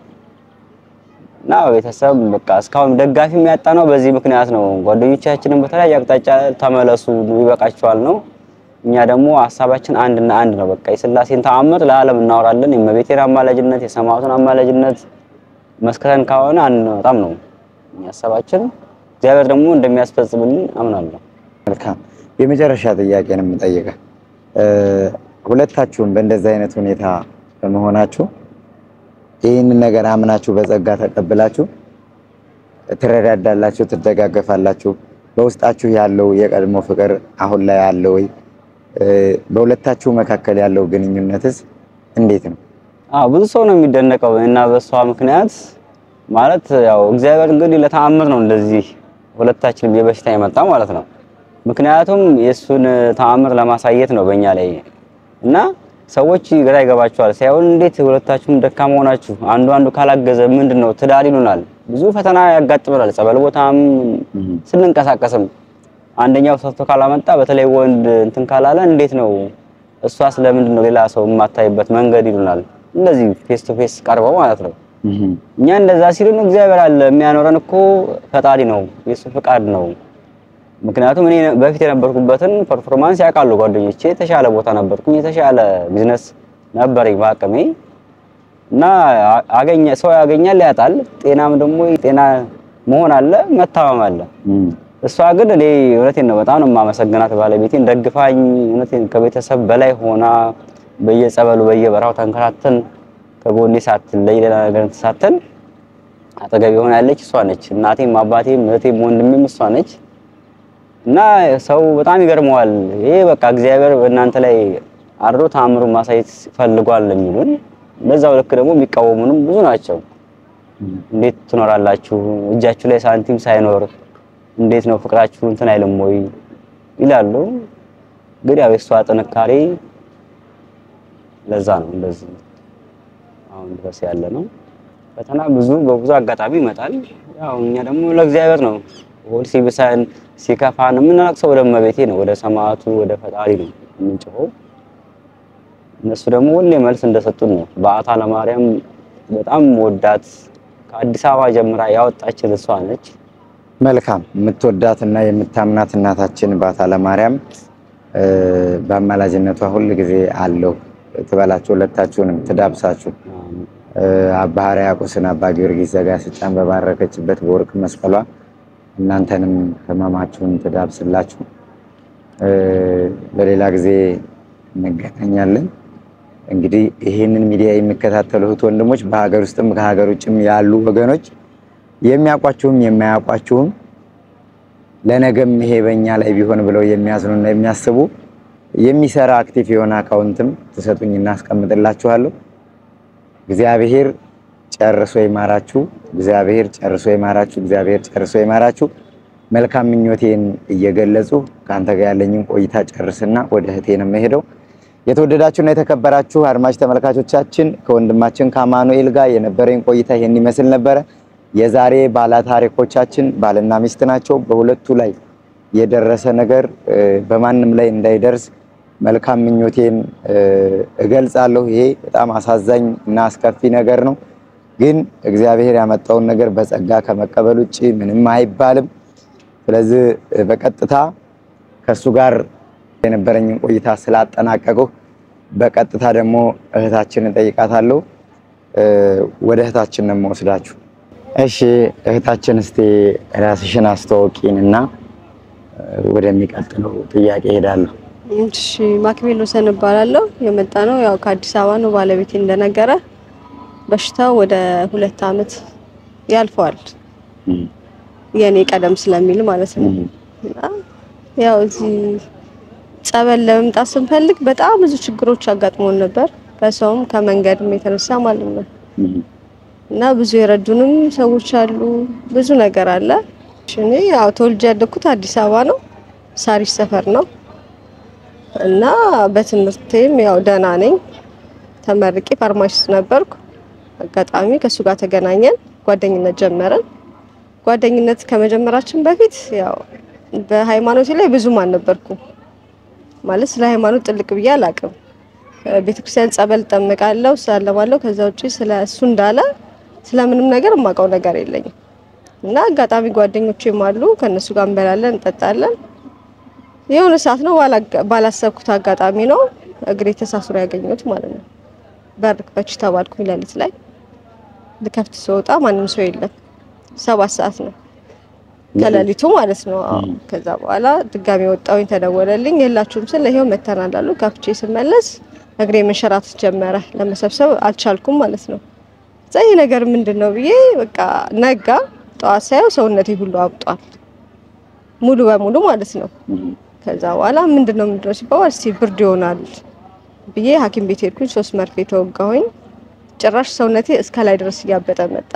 እና ቤተሰብ በቃ እስካሁን ደጋፊ የሚያጣነው በዚህ ምክንያት ነው። ጓደኞቻችንን በተለያየ አቅጣጫ ተመለሱ ይበቃቸዋል ነው። እኛ ደግሞ ሐሳባችን አንድና አንድ ነው። በቃ የሥላሴን ተአምር ለዓለም እናወራለን። የመቤቴን አማላጅነት የሰማዕቱን አማላጅነት መስከረን ካሆነ አንወጣም ነው ሐሳባችን። እግዚአብሔር ደግሞ እንደሚያስፈጽምልን አምናለሁ። መልካም የመጨረሻ ጥያቄ ነው የምጠይቀው። ሁለታችሁም በእንደዚህ አይነት ሁኔታ በመሆናችሁ ይህን ነገር አምናችሁ በጸጋ ተቀብላችሁ ትረዳዳላችሁ፣ ትደጋገፋላችሁ። በውስጣችሁ ያለው የቀድሞ ፍቅር አሁን ላይ አለ ወይ? በሁለታችሁ መካከል ያለው ግንኙነትስ እንዴት ነው? ብዙ ሰው ነው የሚደነቀው እና በሷ ምክንያት ማለት ያው እግዚአብሔር እንግዲህ ለተአምር ነው እንደዚህ ሁለታችንም የበሽታ የመጣ ማለት ነው። ምክንያቱም የሱን ተአምር ለማሳየት ነው በእኛ ላይ እና ሰዎች ግራ ይገባቸዋል ሳይሆን እንዴት ሁለታችሁም ደካማ ሆናችሁ አንዱ ካላገዘ ምንድነው ትዳር ይሉናል። ብዙ ፈተና ያጋጥመናል። ጸበል ቦታም ስንንቀሳቀስም አንደኛው ሰፍቶ ካላመጣ በተለይ ወንድ እንትን ካላለ እንዴት ነው እሷስ ለምንድነው ሌላ ሰው የማታይበት መንገድ ይሉናል። እንደዚህ ፌስ ቱ ፌስ ቀርበው ማለት ነው። እኛ እንደዛ ሲሉን እግዚአብሔር አለ የሚያኖረን እኮ ፈጣሪ ነው የሱ ፍቃድ ነው። ምክንያቱም እኔ በፊት የነበርኩበትን ፐርፎርማንስ ያውቃሉ ጓደኞቼ። የተሻለ ቦታ ነበርኩኝ፣ የተሻለ ቢዝነስ ነበረኝ በአቅሜ እና ሰው ያገኛል ያጣል። ጤናም ደግሞ ጤና መሆን አለ መታመም አለ። እሷ ግን እኔ እውነቴን ነው በጣም ነው የማመሰግናት ባለቤቴን ደግፋኝ እውነቴን ከቤተሰብ በላይ ሆና በየጸበሉ በየበራው ተንከራተን ከጎኔ ሳትለይ ሌላ ነገር ተሳተን አጠገብ ሆና ያለች እሷ ነች። እናቴም አባቴም እህቴም ወንድሜም እሷ ነች። እና ሰው በጣም ይገርመዋል። ይሄ በቃ እግዚአብሔር በእናንተ ላይ አድሮ ተአምሩን ማሳየት ፈልጓል ለሚሉን በዛው ልክ ደግሞ የሚቃወሙንም ብዙ ናቸው። እንዴት ትኖራላችሁ እጃችሁ ላይ ሳንቲም ሳይኖር እንዴት ነው ፍቅራችሁ እንትን አይልም ወይ ይላሉ። ግን ያው የሷ ጥንካሬ ለዛ ነው እንደዚህ አሁን ድረስ ያለ ነው። ፈተና በብዙ አጋጣሚ ይመጣል። ያው እኛ ደግሞ ለእግዚአብሔር ነው ወል ሲብሳን ሲከፋን የምናለቅሰው ወደ እመቤቴ ነው፣ ወደ ሰማዕቱ ወደ ፈጣሪ ነው የምንጮኸው። እነሱ ደግሞ ሁሌ መልስ እንደሰጡን ነው። በዓታ ለማርያም በጣም ወዳት ከአዲስ አበባ ጀምራ ያወጣችን እሷ ነች። መልካም የምትወዳትና የምታምናት እናታችን በዓታ ለማርያም በአማላጅነቷ ሁሉ ጊዜ አለው ትበላችሁ፣ ሁለታችሁንም ትዳብሳችሁ። አባ ሕርያቆስን አባ ጊዮርጊስ ዘጋስጫን በባረከችበት በወርቅ መስቀሏ እናንተንም ህመማችሁን ትዳብስላችሁ። በሌላ ጊዜ እንገናኛለን። እንግዲህ ይሄንን ሚዲያ የሚከታተሉ እህት ወንድሞች በሀገር ውስጥም ከሀገር ውጭም ያሉ ወገኖች የሚያውቋችሁም የማያውቋችሁም ለነገም ይሄ በእኛ ላይ ቢሆን ብለው የሚያዝኑና የሚያስቡ የሚሰራ አክቲቭ የሆነ አካውንትም ተሰጡኝና አስቀምጥላችኋለሁ። እግዚአብሔር ጨርሶ ይማራችሁ፣ እግዚአብሔር ጨርሶ ይማራችሁ፣ እግዚአብሔር ጨርሶ ይማራችሁ። መልካም ምኞቴን እየገለጹ ካንተ ጋር ያለኝን ቆይታ ጨርስና ወደ እህቴ ነው የምሄደው። የተወደዳችሁና የተከበራችሁ አድማጭ ተመልካቾቻችን ከወንድማችን ከአማኑኤል ጋር የነበረኝ ቆይታ ይሄን ይመስል ነበረ። የዛሬ ባለ ታሪኮቻችን ባልና ሚስት ናቸው። በሁለቱ ላይ የደረሰ ነገር በማንም ላይ እንዳይደርስ መልካም ምኞቴን እገልጻለሁ። ይሄ በጣም አሳዛኝ እና አስከፊ ነገር ነው፣ ግን እግዚአብሔር ያመጣውን ነገር በጸጋ ከመቀበል ውጪ ምንም አይባልም። ስለዚህ በቀጥታ ከሱ ጋር የነበረኝን ቆይታ ስላጠናቀቀው በቀጥታ ደግሞ እህታችንን ጠይቃታለሁ። ወደ እህታችን ነው የምወስዳችሁ። እሺ እህታችን እስቲ ራስሽን አስተዋውቂንና ወደሚቀጥለው ጥያቄ ሄዳለሁ። እሺ ማክቤል ወሰን እባላለሁ። የመጣ ነው ያው ከአዲስ አበባ ነው። ባለቤቴ እንደነገረ በሽታው ወደ 2 አመት ያልፈዋል። የኔ ቀደም ስለሚል ማለት ነው። ያው እዚህ ጸበል ለመምጣት ስንፈልግ በጣም ብዙ ችግሮች አጋጥሞን ነበር፣ ከሰውም ከመንገድም የተነሳ ማለት ነው። እና ብዙ የረዱንም ሰዎች አሉ፣ ብዙ ነገር አለ። እኔ ያው ተወልጄ ያደኩት አዲስ አበባ ነው፣ ሳሪስ ሰፈር ነው። እና በትምህርቴም ያው ደህና ነኝ። ተመርቄ ፋርማሲስት ነበርኩ። አጋጣሚ ከሱ ጋር ተገናኘን፣ ጓደኝነት ጀመረን። ጓደኝነት ከመጀመራችን በፊት ያው በሃይማኖቴ ላይ ብዙም አልነበርኩም። ማለት ስለ ሃይማኖት ጥልቅ ብዬ አላቅም። ቤተክርስቲያን ጸበል ጠምቃለሁ፣ ሳለማለሁ። ከዛ ውጪ ስለ እሱ እንዳለ ስለምንም ነገር የማውቀው ነገር የለኝም። እና አጋጣሚ ጓደኞቼም አሉ፣ ከነሱ ጋር እንበላለን፣ እንጠጣለን። የሆነ ሰዓት ነው ባላሰብኩት አጋጣሚ ነው እግሬ ተሳስሮ ያገኘሁት ማለት ነው። በር ክፈች ተባልኩኝ። ሌሊት ላይ ልከፍት ስወጣ ማንም ሰው የለም። 7 ሰዓት ነው ከሌሊቱ ማለት ነው። ከዛ በኋላ ድጋሚ ወጣሁኝ፣ ተደወለልኝ። የላችሁም ስለ ይሄው መተናል አሉ። ከፍቼ ስመለስ እግሬ መንሸራተት ጀመረ። ለመሰብሰብ አልቻልኩም ማለት ነው። ዘይ ነገር ምንድነው ብዬ በቃ ነጋ። ጠዋት ሳየው ሰውነቴ ሁሉ አብጧል፣ ሙሉ በሙሉ ማለት ነው። ከዛ በኋላ ምንድነው ሲባል እስቲ ብርድ ይሆናል ብዬ ሐኪም ቤት ሄድኩኝ። 3 መርፌ ተወጋሁኝ። ጭራሽ ሰውነቴ እስከ ላይ ድረስ እያበጠ መጣ።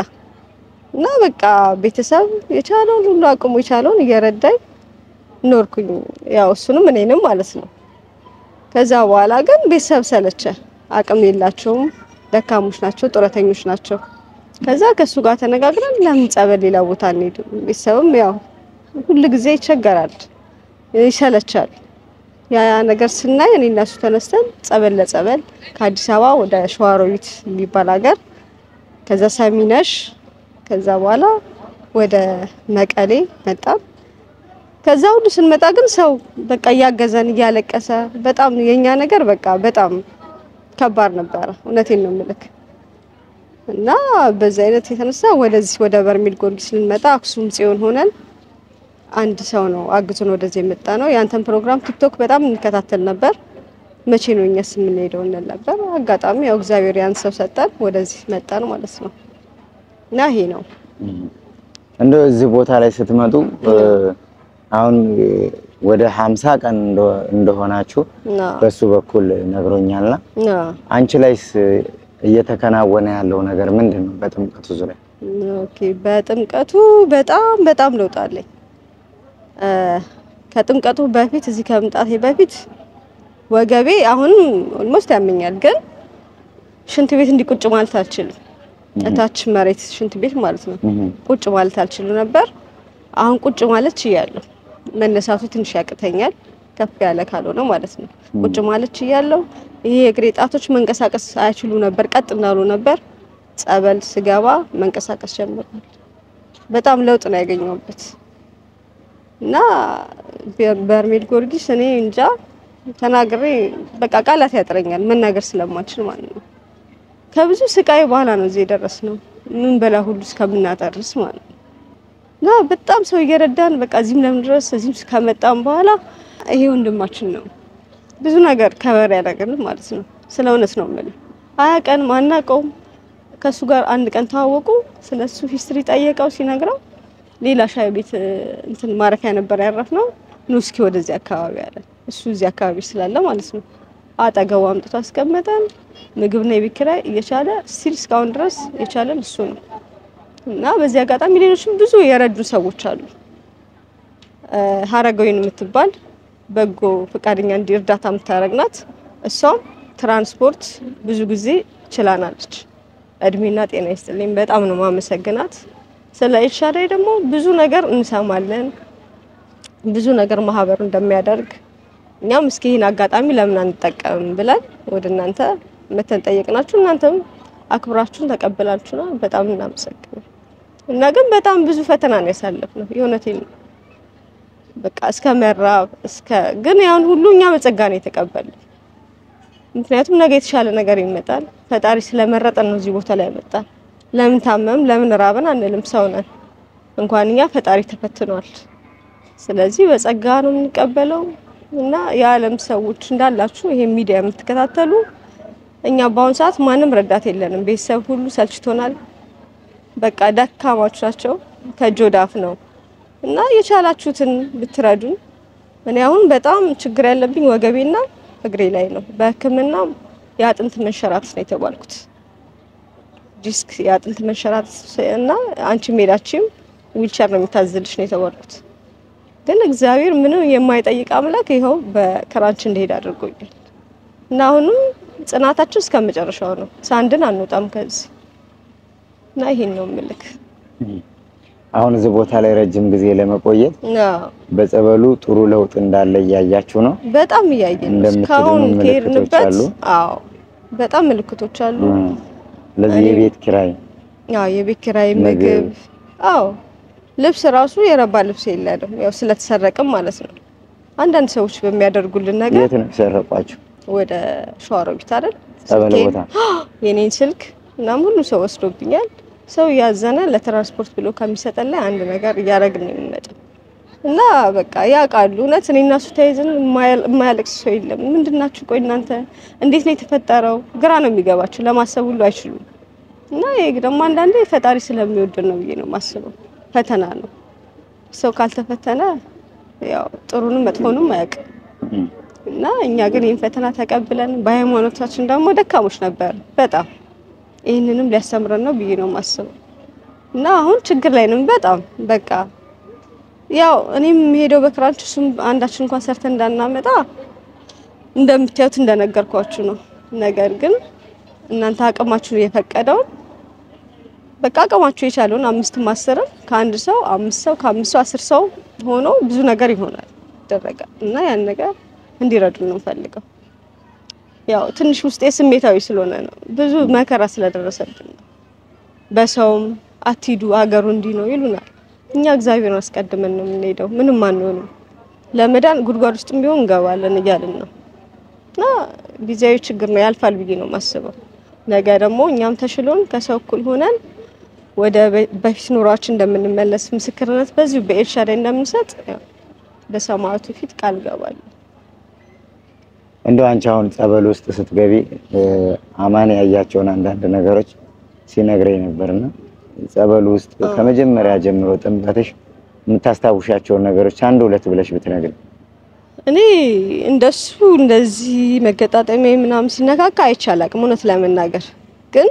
እና በቃ ቤተሰብ የቻለውን ሁሉ አቅሙ የቻለውን እየረዳኝ ኖርኩኝ። ያው እሱንም እኔንም ማለት ነው። ከዛ በኋላ ግን ቤተሰብ ሰለቸ። አቅም የላቸውም፣ ደካሞች ናቸው፣ ጡረተኞች ናቸው። ከዛ ከሱ ጋር ተነጋግረን ለምን ጸበል ሌላ ቦታ እንሄድ? ቤተሰብም ያው ሁሉ ጊዜ ይቸገራል፣ ይሰለቻል። ያ ነገር ስናይ እኔ እና እሱ ተነስተን ጸበል ለጸበል ከአዲስ አበባ ወደ ሸዋሮቢት የሚባል ሀገር፣ ከዛ ሰሚነሽ፣ ከዛ በኋላ ወደ መቀሌ መጣን። ከዛ ሁሉ ስንመጣ ግን ሰው በቃ እያገዘን እያለቀሰ በጣም የኛ ነገር በቃ በጣም ከባድ ነበር። እውነቴን ነው የምልክ። እና በዛ አይነት የተነሳ ወደዚህ ወደ በርሜል ጊዮርጊስ ልንመጣ አክሱም ጽዮን ሆነን አንድ ሰው ነው አግዞን ወደዚህ የመጣ ነው። ያንተን ፕሮግራም ቲክቶክ በጣም እንከታተል ነበር። መቼ ነው እኛስ የምንሄደው እንል ነበር። አጋጣሚ ያው እግዚአብሔር ያን ሰው ሰጠን፣ ወደዚህ መጣን ማለት ነው። እና ይሄ ነው እንደው እዚህ ቦታ ላይ ስትመጡ አሁን ወደ 50 ቀን እንደሆናችሁ በሱ በኩል ነግሮኛልና አንቺ ላይስ እየተከናወነ ያለው ነገር ምንድነው? በጥምቀቱ ዙሪያ ኦኬ፣ በጥምቀቱ በጣም ለውጥ አለኝ። ከጥምቀቱ በፊት እዚህ ከመምጣቴ በፊት ወገቤ አሁን ኦልሞስት ያመኛል፣ ግን ሽንት ቤት እንዲቁጭ ማለት አልችልም። እታች መሬት ሽንት ቤት ማለት ነው። ቁጭ ማለት አልችልም ነበር። አሁን ቁጭ ማለት ይያለሁ። መነሳቱ ትንሽ ያቅተኛል፣ ከፍ ያለ ካልሆነ ማለት ነው። ቁጭ ማለት ይያለሁ። ይሄ እግሬ ጣቶች መንቀሳቀስ አይችሉ ነበር፣ ቀጥ እንዳሉ ነበር። ጸበል ስገባ መንቀሳቀስ ጀመርኩ። በጣም ለውጥ ነው ያገኘሁበት። እና በርሜል ጊዮርጊስ እኔ እንጃ ተናግሬ በቃ ቃላት ያጥረኛል መናገር ስለማልችል ማለት ነው። ከብዙ ስቃይ በኋላ ነው እዚህ የደረስነው፣ ምን በላ ሁሉ እስከምናጠርስ ማለት ነው። እና በጣም ሰው እየረዳን በቃ እዚህም ለምድረስ እዚህም ከመጣን በኋላ ይሄ ወንድማችን ነው ብዙ ነገር ከበር ያደረገን ማለት ነው። ስለ እውነት ነው ማለት አያቀን ማናቀውም። ከሱ ጋር አንድ ቀን ተዋወቁ። ስለሱ ሂስትሪ ጠየቀው። ሲነግረው ሌላ ሻይ ቤት እንትን ማረፊያ ነበር ያረፍነው፣ ኑ እስኪ ወደዚህ አካባቢ አለ። እሱ እዚህ አካባቢ ስላለ ማለት ነው። አጠገቡ አምጥቶ አስቀመጠን። ምግብና የቤት ኪራይ እየቻለ ስቲል እስካሁን ድረስ የቻለን እሱ ነው። እና በዚህ አጋጣሚ ሌሎችም ብዙ የረዱ ሰዎች አሉ። ሀረጋዊን የምትባል በጎ ፈቃደኛ እርዳታ የምታረግናት እሷም ትራንስፖርት ብዙ ጊዜ ችላናለች። እድሜና ጤና ይስጥልኝ፣ በጣም ነው ማመሰግናት። ስለ ኤልሻዳይ ደግሞ ብዙ ነገር እንሰማለን፣ ብዙ ነገር ማህበሩ እንደሚያደርግ። እኛም እስኪ ይሄን አጋጣሚ ለምን አንጠቀም ብለን ወደ እናንተ መተን ጠየቅናችሁ። እናንተም አክብራችሁን ተቀበላችሁና በጣም እናመሰግናለን። እና ግን በጣም ብዙ ፈተና ነው ያሳለፍነው። የሆነቴን በቃ እስከ መራብ ግን ያን ሁሉ እኛ በጸጋ ነው የተቀበልነው። ምክንያቱም ነገ የተሻለ ነገር ይመጣል። ፈጣሪ ስለመረጠን ነው እዚህ ቦታ ላይ ያመጣን። ለምን ታመም ለምን ራበን አንልም፣ ሰው ነን። እንኳን እኛ ፈጣሪ ተፈትኗል። ስለዚህ በጸጋ ነው የምንቀበለው። እና የዓለም ሰዎች እንዳላችሁ ይሄ ሚዲያ የምትከታተሉ እኛ በአሁን ሰዓት ማንም ረዳት የለንም። ቤተሰብ ሁሉ ሰልችቶናል። በቃ ደካማዎች ናቸው፣ ከእጅ ወደ አፍ ነው። እና የቻላችሁትን ብትረዱን። እኔ አሁን በጣም ችግር ያለብኝ ወገቤና እግሬ ላይ ነው። በሕክምና የአጥንት መንሸራተት ነው የተባልኩት። ዲስክ የአጥንት መንሸራተት እና አንቺ ሜዳችም ዊልቸር ነው የሚታዝልሽ ነው የተባልኩት። ግን እግዚአብሔር ምንም የማይጠይቅ አምላክ ይኸው በክራንች እንደሄድ አድርጎኛል። እና አሁንም ጽናታችን እስከመጨረሻው ነው። ሳንድን አንወጣም ከዚህ። እና ይሄን ነው ምልክ። አሁን እዚህ ቦታ ላይ ረጅም ጊዜ ለመቆየት በጸበሉ ጥሩ ለውጥ እንዳለ እያያችሁ ነው? በጣም እያየን ነው። እስካሁን ከሄድንበት በጣም ምልክቶች አሉ። ለዚህ የቤት ኪራይ የቤት ኪራይ ምግብ ልብስ ራሱ የረባ ልብስ የለንም፣ ያው ስለተሰረቀም ማለት ነው። አንዳንድ ሰዎች በሚያደርጉልን ነገር የት ነው ሰረቋችሁ? ወደ ሸዋሮቢት አይደል? ጸበል ቦታ የኔን ስልክ እና ሁሉ ሰው ወስዶብኛል። ሰው ያዘነ ለትራንስፖርት ብሎ ከሚሰጠን ላይ አንድ ነገር እያረግን ነው የሚመጣው። እና በቃ ያውቃሉ። እውነት እኔና እሱ ተይዘን የማያለቅስ ሰው የለም። ምንድናችሁ? ቆይ እናንተ እንዴት ነው የተፈጠረው? ግራ ነው የሚገባቸው፣ ለማሰብ ሁሉ አይችሉም። እና ይሄ ደግሞ አንዳንዴ ፈጣሪ ስለሚወድ ነው ብዬ ነው የማስበው። ፈተና ነው። ሰው ካልተፈተነ ያው ጥሩንም መጥፎንም አያውቅም። እና እኛ ግን ይሄን ፈተና ተቀብለን በሃይማኖታችን ደግሞ ደካሞች ነበር በጣም። ይሄንንም ሊያስተምረን ነው ብዬ ነው የማስበው። እና አሁን ችግር ላይ ነን በጣም በቃ ያው እኔም ሄደው በክራንች እሱም አንዳችን እንኳን ሰርተን እንዳናመጣ እንደምታዩት እንደነገርኳችሁ ነው። ነገር ግን እናንተ አቅማችሁ የፈቀደው በቃ አቅማችሁ የቻለውን 5 10 ከአንድ ሰው 5 ሰው ከ5 ሰው 10 ሰው ሆኖ ብዙ ነገር ይሆናል ይደረጋል። እና ያን ነገር እንዲረዱን ነው ፈልገው። ያው ትንሽ ውስጤ ስሜታዊ ስለሆነ ነው፣ ብዙ መከራ ስለደረሰብን ነው። በሰውም አትሂዱ አገሩ እንዲህ ነው ይሉናል። እኛ እግዚአብሔርን አስቀድመን ነው የምንሄደው። ምንም አንሆንም፣ ለመዳን ጉድጓድ ውስጥም ቢሆን እንገባለን እያልን ነው። እና ጊዜያዊ ችግር ነው ያልፋል ብዬ ነው የማስበው። ነገ ደግሞ እኛም ተሽሎን ከሰው እኩል ሆነን ወደ በፊት ኑሯችን እንደምንመለስ ምስክርነት በዚሁ በኤልሻዳይ እንደምንሰጥ በሰማዕቱ ፊት ቃል ገባለሁ። እንደው አንቺ አሁን ጸበል ውስጥ ስትገቢ አማን ያያቸውን አንዳንድ ነገሮች ሲነግረኝ ነበርና ጸበል ውስጥ ከመጀመሪያ ጀምሮ ጥምቀትሽ የምታስታውሻቸውን ነገሮች አንድ ሁለት ብለሽ ብትነግሪኝ። እኔ እንደሱ እንደዚህ መገጣጠሚያ ምናምን ሲነካካ አይቻላቅም እውነት ለመናገር። ግን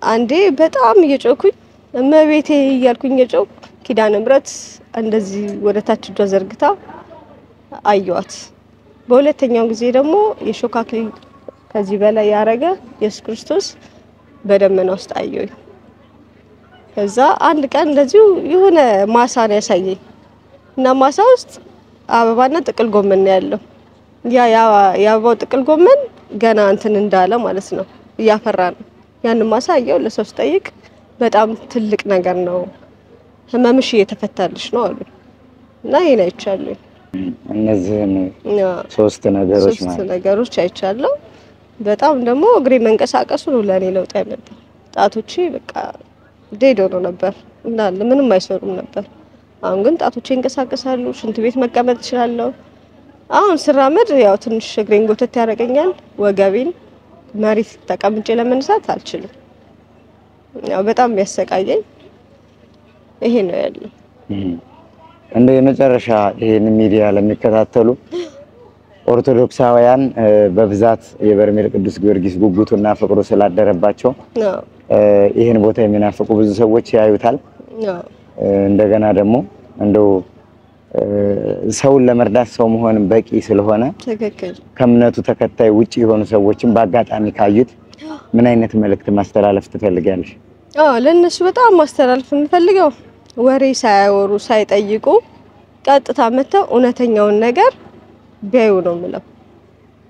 አንዴ በጣም እየጮኩኝ እመቤቴ እያልኩኝ እየጮኩ ኪዳነ ምሕረት እንደዚህ ወደ ታች እጇ ዘርግታ አየዋት። በሁለተኛው ጊዜ ደግሞ የሾህ አክሊል ከዚህ በላይ ያረገ ኢየሱስ ክርስቶስ በደመና ውስጥ አየሁኝ። ከዛ አንድ ቀን እንደዚሁ የሆነ ማሳ ነው ያሳየኝ እና ማሳ ውስጥ አበባና ጥቅል ጎመን ነው ያለው። የአበባው ጥቅል ጎመን ገና እንትን እንዳለ ማለት ነው እያፈራ ነው። ያን ማሳ አየሁ። ለሰው ስጠይቅ በጣም ትልቅ ነገር ነው፣ ህመምሽ እየተፈታልሽ ነው አሉ እና ይሄን አይቻለሁ። እነዚህን ሶስት ነገሮች አይቻለሁ። በጣም ደግሞ እግሬ መንቀሳቀሱ ነው ለኔ ለውጥ ያመጣው። ጣቶቼ በቃ ዴዶ ነው ነበር እንዳለ ምንም አይሰሩም ነበር። አሁን ግን ጣቶቼ ይንቀሳቀሳሉ። ሽንት ቤት መቀመጥ እችላለሁ። አሁን ስራመድ ያው ትንሽ እግሬን ጎተት ያደርገኛል። ወገቤን መሬት ተቀምጬ ለመነሳት አልችልም። ያው በጣም የሚያሰቃየኝ ይሄ ነው ያለው። እንደ የመጨረሻ ይሄን ሚዲያ ለሚከታተሉ ኦርቶዶክሳውያን በብዛት የበርሜል ቅዱስ ጊዮርጊስ ጉጉቱና ፍቅሩ ስላደረባቸው ይሄን ቦታ የሚናፍቁ ብዙ ሰዎች ያዩታል። እንደገና ደግሞ እንደው ሰውን ለመርዳት ሰው መሆን በቂ ስለሆነ ትክክል ከእምነቱ ተከታይ ውጪ የሆኑ ሰዎችን በአጋጣሚ ካዩት ምን አይነት መልእክት ማስተላለፍ ትፈልጋለሽ? ለነሱ በጣም ማስተላለፍ የምፈልገው ወሬ ሳያወሩ ሳይጠይቁ ቀጥታ መተው እውነተኛውን ነገር ቢያዩ ነው የምለው።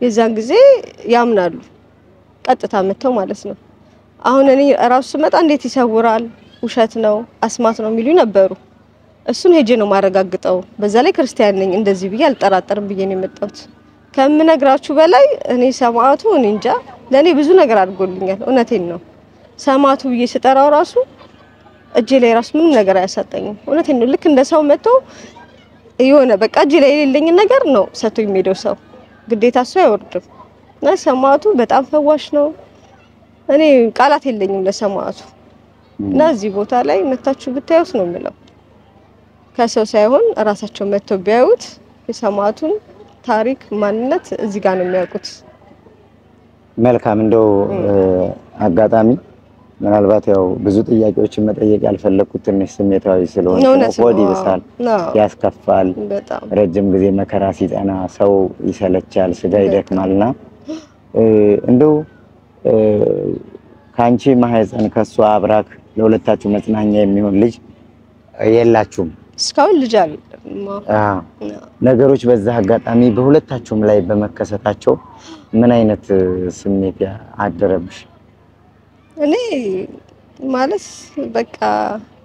የዛን ጊዜ ያምናሉ። ቀጥታ መተው ማለት ነው። አሁን እኔ ራሱ ስመጣ እንዴት ይሰውራል፣ ውሸት ነው፣ አስማት ነው የሚሉ ነበሩ። እሱን ሄጄ ነው ማረጋግጠው። በዛ ላይ ክርስቲያን ነኝ እንደዚህ ብዬ አልጠራጠርም ብዬ ነው የመጣሁት። ከምነግራችሁ በላይ እኔ ሰማዕቱ እኔ እንጃ ለኔ ብዙ ነገር አድርጎልኛል። እውነቴን ነው። ሰማዕቱ ብዬ ስጠራው ራሱ እጄ ላይ ራሱ ምንም ነገር አያሳጣኝም። እውነቴን ነው። ልክ እንደ ሰው መጥቶ የሆነ በቃ እጄ ላይ የሌለኝ ነገር ነው ሰጥቶ የሚሄደው ሰው ግዴታ እሱ አይወርድም። እና ሰማዕቱ በጣም ፈዋሽ ነው። እኔ ቃላት የለኝም ለሰማዕቱ። እና እዚህ ቦታ ላይ መታችሁ ብታዩት ነው የምለው። ከሰው ሳይሆን ራሳቸው መጥተው ቢያዩት የሰማዕቱን ታሪክ ማንነት እዚህ ጋር ነው የሚያውቁት። መልካም እንደው አጋጣሚ ምናልባት ያው ብዙ ጥያቄዎችን መጠየቅ ያልፈለኩት ትንሽ ስሜታዊ ስለሆነ ቆዲ ይብሳል፣ ያስከፋል። ረጅም ጊዜ መከራ ሲጠና ሰው ይሰለቻል፣ ስጋ ይደክማልና እንደው ካንቺ ማህፀን ከሷ አብራክ ለሁለታችሁ መጽናኛ የሚሆን ልጅ የላችሁም? እስካሁን ልጅ አለ። ነገሮች በዛ አጋጣሚ በሁለታችሁም ላይ በመከሰታቸው ምን አይነት ስሜት አደረብሽ? እኔ ማለት በቃ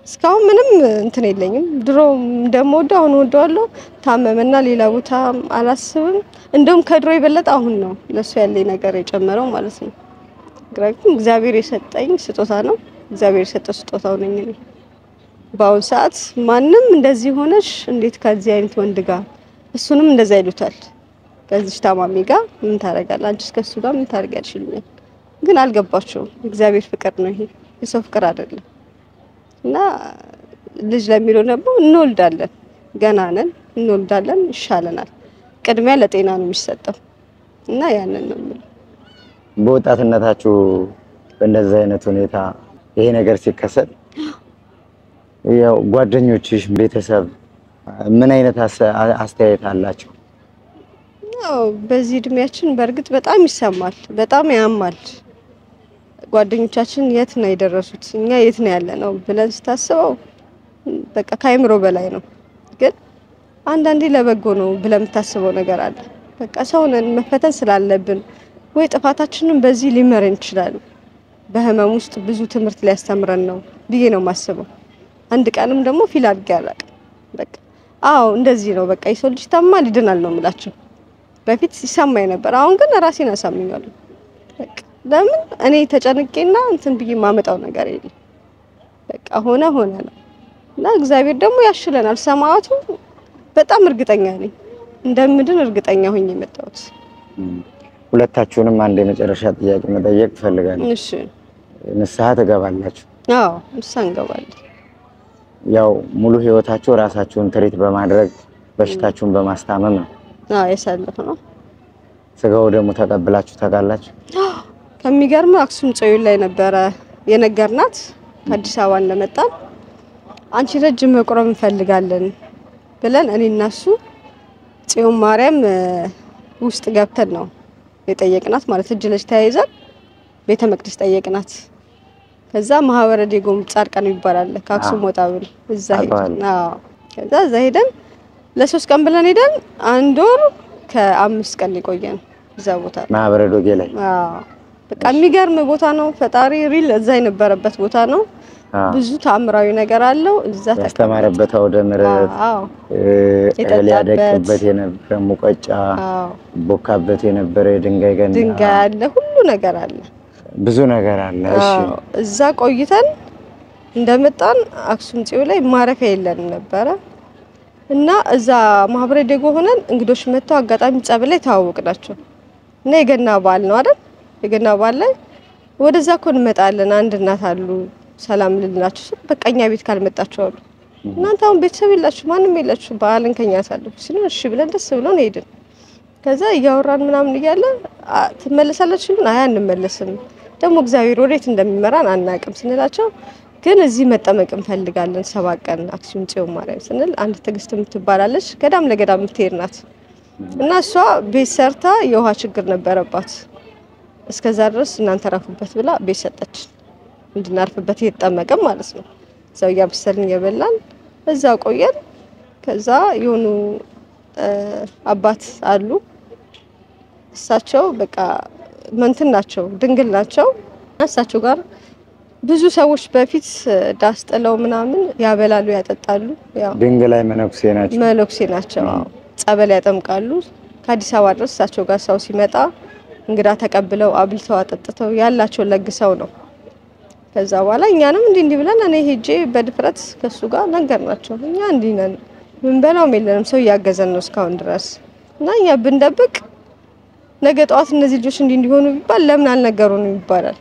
እስካሁን ምንም እንትን የለኝም። ድሮ እንደምወደው አሁን ወደዋለሁ። ታመመና ሌላ ቦታ አላስብም። እንደውም ከድሮ የበለጠ አሁን ነው ለሱ ያለኝ ነገር የጨመረው ማለት ነው። ግን እግዚአብሔር የሰጠኝ ስጦታ ነው። እግዚአብሔር የሰጠው ስጦታው ነኝ እኔ። በአሁን ሰዓት ማንም እንደዚህ ሆነሽ እንዴት ከዚህ አይነት ወንድ ጋር እሱንም እንደዛ ይሉታል። ከዚህ ታማሚ ጋር ምን ታረጋለህ? አንቺስ ከሱ ጋር ምን ታረጋለሽ ይሉኛል። ግን አልገባቸውም። እግዚአብሔር ፍቅር ነው ይሄ፣ የሰው ፍቅር አይደለም። እና ልጅ ለሚለው ደግሞ እንወልዳለን፣ ገና ነን፣ እንወልዳለን፣ ይሻለናል። ቅድሚያ ለጤና ነው የሚሰጠው እና ያንን ነው የምለው። በወጣትነታችሁ በእንደዚህ አይነት ሁኔታ ይሄ ነገር ሲከሰት ያው ጓደኞችሽ፣ ቤተሰብ ምን አይነት አስተያየት አላቸው? ያው በዚህ እድሜያችን በእርግጥ በጣም ይሰማል፣ በጣም ያማል። ጓደኞቻችን የት ነው የደረሱት፣ እኛ የት ነው ያለነው ብለን ስታስበው በቃ ካይምሮ በላይ ነው። ግን አንዳንዴ ለበጎ ነው ብለን የምታስበው ነገር አለ። በቃ ሰውነን መፈተን ስላለብን ወይ ጥፋታችንን በዚህ ሊመረን ይችላል። በህመም ውስጥ ብዙ ትምህርት ሊያስተምረን ነው ብዬ ነው የማስበው። አንድ ቀንም ደግሞ ፊል አድርጋለሁ። በቃ አዎ እንደዚህ ነው። በቃ የሰው ልጅ ታማ ሊድናል ነው የምላችሁ። በፊት ሲሰማኝ ነበር። አሁን ግን ራሴን አሳምኛለሁ። በቃ ለምን እኔ ተጨንቄና እንትን ብዬ ማመጣው ነገር የለም። በቃ ሆነ ነው እና እግዚአብሔር ደግሞ ያሽለናል። ሰማዕቱ በጣም እርግጠኛ ነኝ እንደምድን እርግጠኛ ሆኜ የመጣሁት። ሁለታችሁንም አንድ የመጨረሻ ጥያቄ መጠየቅ ፈልጋለሁ። እሺ። ንስሐ ትገባላችሁ? አዎ ንስሐ እንገባለን። ያው ሙሉ ህይወታችሁ ራሳችሁን ትሪት በማድረግ በሽታችሁን በማስታመም ነው ያሳለፍነው። ስጋው ደግሞ ተቀብላችሁ ታውቃላችሁ? ከሚገርም አክሱም ጽዮን ላይ ነበረ የነገርናት። ከአዲስ አበባ እንደመጣን አንቺ ረጅም መቁረብ እንፈልጋለን ብለን እኔና እሱ ጽዮን ማርያም ውስጥ ገብተን ነው የጠየቅናት። ማለት እጅ ለእጅ ተያይዘን ቤተ መቅደስ ጠየቅናት። ከዛ ማህበረ ዴጎም ጻድቃን ይባላል ከአክሱም ወጣ ብሎ እዛ ሄደን ከዛ እዛ ሄደን ለ3 ቀን ብለን ሄደን 1 ወር ከ5 ቀን ቆየን እዛ ቦታ ማህበረ ዶጌ ላይ። በቃ የሚገርም ቦታ ነው። ፈጣሪ ሪል እዛ የነበረበት ቦታ ነው። ብዙ ተአምራዊ ነገር አለው እዛ ያስተማረበት አውደ ምሕረት ያደቀበት የነበረ ሙቀጫ ቦካበት የነበረ ድንጋይ ገና ድንጋይ አለ፣ ሁሉ ነገር አለ፣ ብዙ ነገር አለ። እሺ እዛ ቆይተን እንደመጣን አክሱም ጽዮን ላይ ማረፊያ የለንም ነበረ እና እዛ ማህበረ ዴጎ ሆነን እንግዶች መጥተው አጋጣሚ ጸበል ላይ ተዋወቅናቸው እና የገና በዓል ነው አይደል? የገና በዓል ላይ ወደዛ እኮ እንመጣለን አንድ እናት አሉ ሰላም ልልናችሁ በቃኛ ቤት ካልመጣችሁ አሉ። እናንተ አሁን ቤተሰብ የላችሁ ማንም የላችሁ በዓልን ከኛ አሳልፉ ሲሉ እሺ ብለን ደስ ብሎን ሄድን። ከዛ እያወራን ምናምን እያለ ትመለሳለች ይሉን አይ አንመለስም ደግሞ እግዚአብሔር ወዴት እንደሚመራን አናቅም ስንላቸው ግን እዚህ መጠመቅ እንፈልጋለን 7 ቀን አክሱም ጽዮን ማርያም ስንል አንድ ትግስት የምትባላለች ገዳም ለገዳም የምትሄድ ናት እና እሷ ቤት ሰርታ የውሃ ችግር ነበረባት እስከዛ ድረስ እናንተ ረፉበት ብላ ቤት ሰጠች እንድናርፍበት እየተጠመቀም ማለት ነው ሰው ያብሰልን የበላን እዛ ቆየን ከዛ የሆኑ አባት አሉ እሳቸው በቃ መንትን ናቸው ድንግል ናቸው እሳቸው ጋር ብዙ ሰዎች በፊት ዳስ ጥለው ምናምን ያበላሉ ያጠጣሉ ያው ድንግል ላይ መነኩሴ ናቸው ጸበል ያጠምቃሉ ከአዲስ አበባ ድረስ እሳቸው ጋር ሰው ሲመጣ እንግዳ ተቀብለው አብልተው አጠጥተው ያላቸው ለግሰው ነው ከዛ በኋላ እኛንም እንዲህ ብለን እኔ ሄጄ በድፍረት ከሱ ጋር ነገርናቸው እኛ እንዲህ ነን ምን በላው የለንም ሰው ያገዘን ነው እስካሁን ድረስ እና እኛ ብንደብቅ ነገ ጧት እነዚህ ልጆች እንዲሆኑ ቢባል ለምን አልነገሩንም ይባላል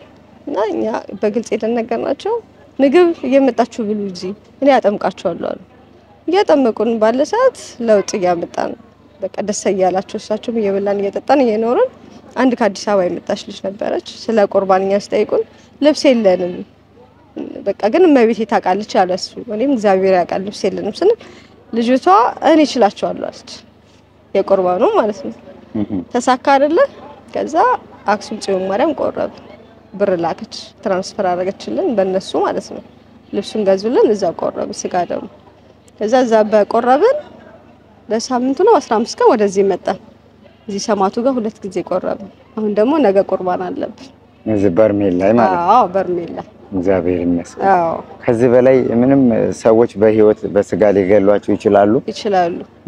እና እኛ በግልጽ የተነገርናቸው ምግብ እየመጣችሁ ብሉ እዚህ እኔ ያጠምቃቸዋለሁ አሉ እያጠመቁን ባለ ሰዓት ለውጥ እያመጣን በቃ ደስ ያላቸው እሳቸው እየበላን እየጠጣን እየኖርን አንድ ከአዲስ አበባ የመጣች ልጅ ነበረች ስለ ቁርባንኛ ስጠይቁን ልብስ የለንም በቃ ግን እመቤቴ ታውቃለች አለሱ እኔም እግዚአብሔር ያውቃል ልብስ የለንም ስንል ልጅቷ እኔ እችላቸዋለሁ አለች የቁርባኑ ማለት ነው ተሳካ አይደለ ከዛ አክሱም ጽዮን ማርያም ቆረብ ብር ላከች ትራንስፈር አደረገችልን በእነሱ ማለት ነው ልብሱን ገዙልን እዛ ቆረብ ስጋ ደግሞ ከዛ እዛ በቆረብን ለሳምንቱ ነው 15 ቀን ወደዚህ መጣን እዚህ ሰማቱ ጋር 2 ጊዜ ቆረብን አሁን ደግሞ ነገ ቁርባን አለብን እዚህ በርሜል ላይ ማለት ነው አዎ በርሜል ላይ እግዚአብሔር ይመስገን አዎ ከዚህ በላይ ምንም ሰዎች በህይወት በስጋ ሊገሏቸው ይችላሉ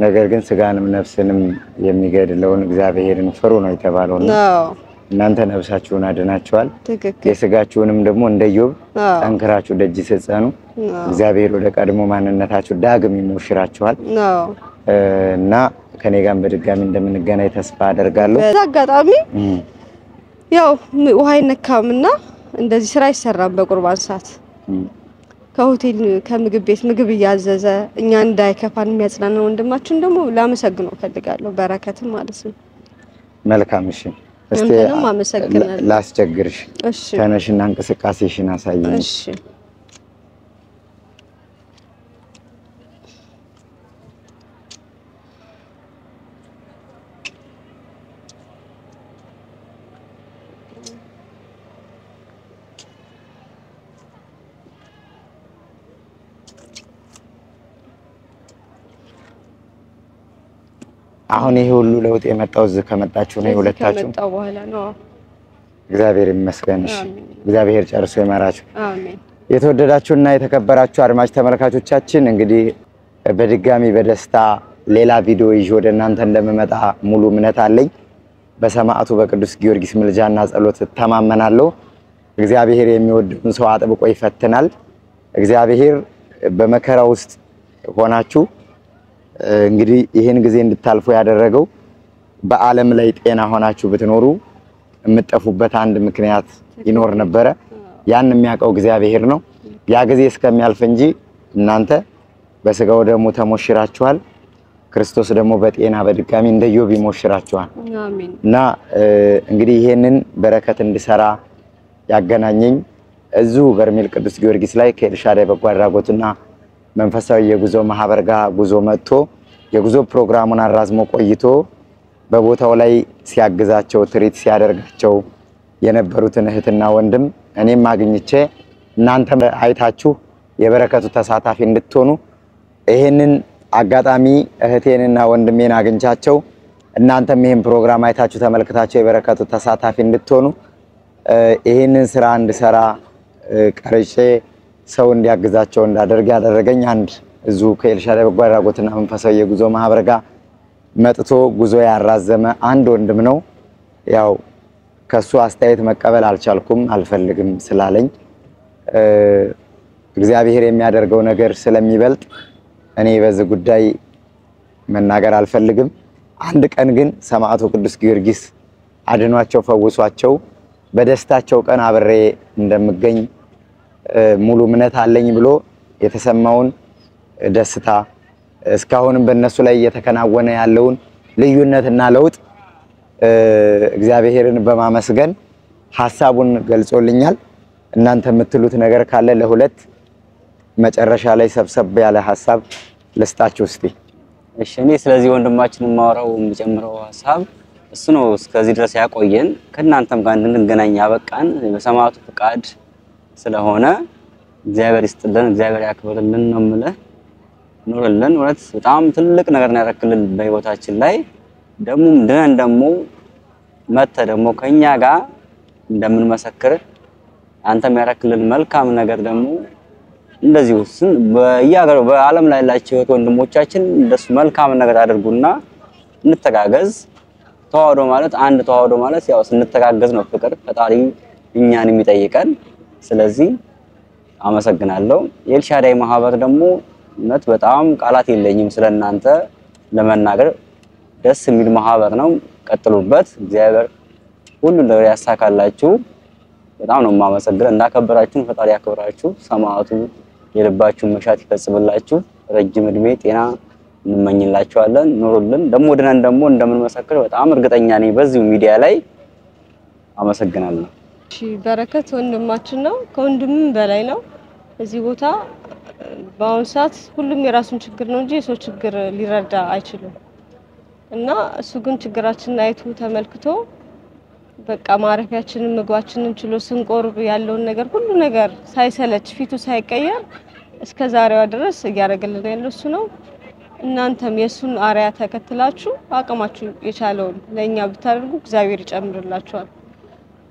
ነገር ግን ስጋንም ነፍስንም የሚገድለውን እግዚአብሔርን ፍሩ ነው የተባለው ነው እናንተ ነፍሳችሁን አድናችኋል የስጋችሁንም ደግሞ እንደዮብ ጠንክራችሁ ደጅ ስትጸኑ እግዚአብሔር ወደ ቀድሞ ማንነታችሁ ዳግም ይሞሽራችኋል እና ከኔ ጋር በድጋሚ እንደምንገናኝ ተስፋ አደርጋለሁ በአጋጣሚ ያው ውሃ ይነካምና እንደዚህ ስራ ይሰራም በቁርባን ሰዓት ከሆቴል ከምግብ ቤት ምግብ ያዘዘ እኛ እንዳይከፋን የሚያጽናናው ወንድማችን ደግሞ ላመሰግነው ፈልጋለሁ በረከትም ማለት ነው መልካም እሺ እስቲ ላስቸግርሽ እሺ ተነሽና እንቅስቃሴሽን አሳይኝ እሺ አሁን ይሄ ሁሉ ለውጥ የመጣው እዚህ ከመጣችሁ ነው ሁለታችሁ ከመጣው በኋላ ነው እግዚአብሔር ይመስገን እሺ እግዚአብሔር ጨርሶ ይመራችሁ አሜን የተወደዳችሁና የተከበራችሁ አድማጭ ተመልካቾቻችን እንግዲህ በድጋሚ በደስታ ሌላ ቪዲዮ ይዤ ወደ እናንተ እንደምመጣ ሙሉ እምነት አለኝ በሰማዕቱ በቅዱስ ጊዮርጊስ ምልጃና ጸሎት ተማመናለሁ እግዚአብሔር የሚወደውን ሰው አጥብቆ ይፈትናል እግዚአብሔር በመከራ ውስጥ ሆናችሁ እንግዲህ ይሄን ጊዜ እንድታልፉ ያደረገው በአለም ላይ ጤና ሆናችሁ ብትኖሩ የምትጠፉበት አንድ ምክንያት ይኖር ነበር ያን የሚያውቀው እግዚአብሔር ነው ያ ጊዜ እስከሚያልፍ እንጂ እናንተ በስጋው ደግሞ ተሞሽራችኋል ክርስቶስ ደግሞ በጤና በድጋሚ እንደዮብ ይሞሽራችኋል አሜን እና እንግዲህ ይሄንን በረከት እንድሰራ ያገናኘኝ እዚሁ በርሜል ቅዱስ ጊዮርጊስ ላይ ከኤልሻዳይ በጎ አድራጎትና መንፈሳዊ የጉዞ ማህበር ጋር ጉዞ መጥቶ የጉዞ ፕሮግራሙን አራዝሞ ቆይቶ በቦታው ላይ ሲያግዛቸው ትሪት ሲያደርጋቸው የነበሩትን እህትና ወንድም እኔም አግኝቼ እናንተም አይታችሁ የበረከቱ ተሳታፊ እንድትሆኑ ይሄንን አጋጣሚ እህቴንና ወንድሜን አግኝቻቸው እናንተም ይሄን ፕሮግራም አይታችሁ ተመልክታችሁ የበረከቱ ተሳታፊ እንድትሆኑ ይሄንን ስራ እንድሰራ ቀርጬ ሰው እንዲያግዛቸው እንዳደርግ ያደረገኝ አንድ እዚሁ ከኤልሻዳይ በጎ አድራጎትና መንፈሳዊ የጉዞ ማህበር ጋር መጥቶ ጉዞ ያራዘመ አንድ ወንድም ነው ያው ከሱ አስተያየት መቀበል አልቻልኩም አልፈልግም ስላለኝ እግዚአብሔር የሚያደርገው ነገር ስለሚበልጥ እኔ በዚህ ጉዳይ መናገር አልፈልግም አንድ ቀን ግን ሰማዕቱ ቅዱስ ጊዮርጊስ አድኗቸው ፈውሷቸው በደስታቸው ቀን አብሬ እንደምገኝ ሙሉ እምነት አለኝ ብሎ የተሰማውን ደስታ እስካሁንም በእነሱ ላይ እየተከናወነ ያለውን ልዩነትና ለውጥ እግዚአብሔርን በማመስገን ሐሳቡን ገልጾልኛል። እናንተ የምትሉት ነገር ካለ ለሁለት መጨረሻ ላይ ሰብሰብ ያለ ሐሳብ ልስጣችሁ እስቲ። እሺ እኔ ስለዚህ ወንድማችን ማወራው የሚጨምረው ሐሳብ እሱ ነው። እስከዚህ ድረስ ያቆየን ከእናንተም ጋር እንድንገናኝ ያበቃን በሰማዕቱ ፍቃድ ስለሆነ እግዚአብሔር ይስጥልን፣ እግዚአብሔር ያክብርልን ነው የምልህ። ኑርልን። እውነት በጣም ትልቅ ነገር ነው ያረክልን በህይወታችን ላይ ደግሞ እንደን ደግሞ መተ ደግሞ ከኛ ጋር እንደምንመሰክር አንተም ያረክልን መልካም ነገር ደግሞ እንደዚሁ በያገሩ በዓለም ላይ ያላችሁ ወንድሞቻችን እንደሱ መልካም ነገር አድርጉና እንተጋገዝ። ተዋህዶ ማለት አንድ ተዋህዶ ማለት ያው ስንተጋገዝ ነው ፍቅር ፈጣሪ እኛን የሚጠይቀን። ስለዚህ አመሰግናለሁ። የኤልሻዳይ ማህበር ደግሞ እውነት በጣም ቃላት የለኝም ስለናንተ ለመናገር። ደስ የሚል ማህበር ነው። ቀጥሉበት። እግዚአብሔር ሁሉ ነገር ያሳካላችሁ። በጣም ነው የማመሰግነው። እንዳከበራችሁን ፈጣሪ ያክብራችሁ። ሰማዕቱ የልባችሁን መሻት ይፈጽምላችሁ። ረጅም እድሜ ጤና እንመኝላችኋለን። ኑሩልን። ደግሞ ድነን ደግሞ እንደምንመሰክር በጣም እርግጠኛ ነኝ በዚሁ ሚዲያ ላይ። አመሰግናለሁ። እሺ በረከት ወንድማችን ነው፣ ከወንድምም በላይ ነው። እዚህ ቦታ በአሁኑ ሰዓት ሁሉም የራሱን ችግር ነው እንጂ የሰው ችግር ሊረዳ አይችልም። እና እሱ ግን ችግራችንን አይቶ ተመልክቶ በቃ ማረፊያችንን ምግባችንን ችሎ ስንቆርብ ያለውን ነገር ሁሉ ነገር ሳይሰለች ፊቱ ሳይቀየር እስከ ዛሬዋ ድረስ እያደረገልን ያለው እሱ ነው። እናንተም የሱን አርያ ተከትላችሁ አቅማችሁ የቻለውን ለኛ ብታደርጉ እግዚአብሔር ይጨምርላችኋል።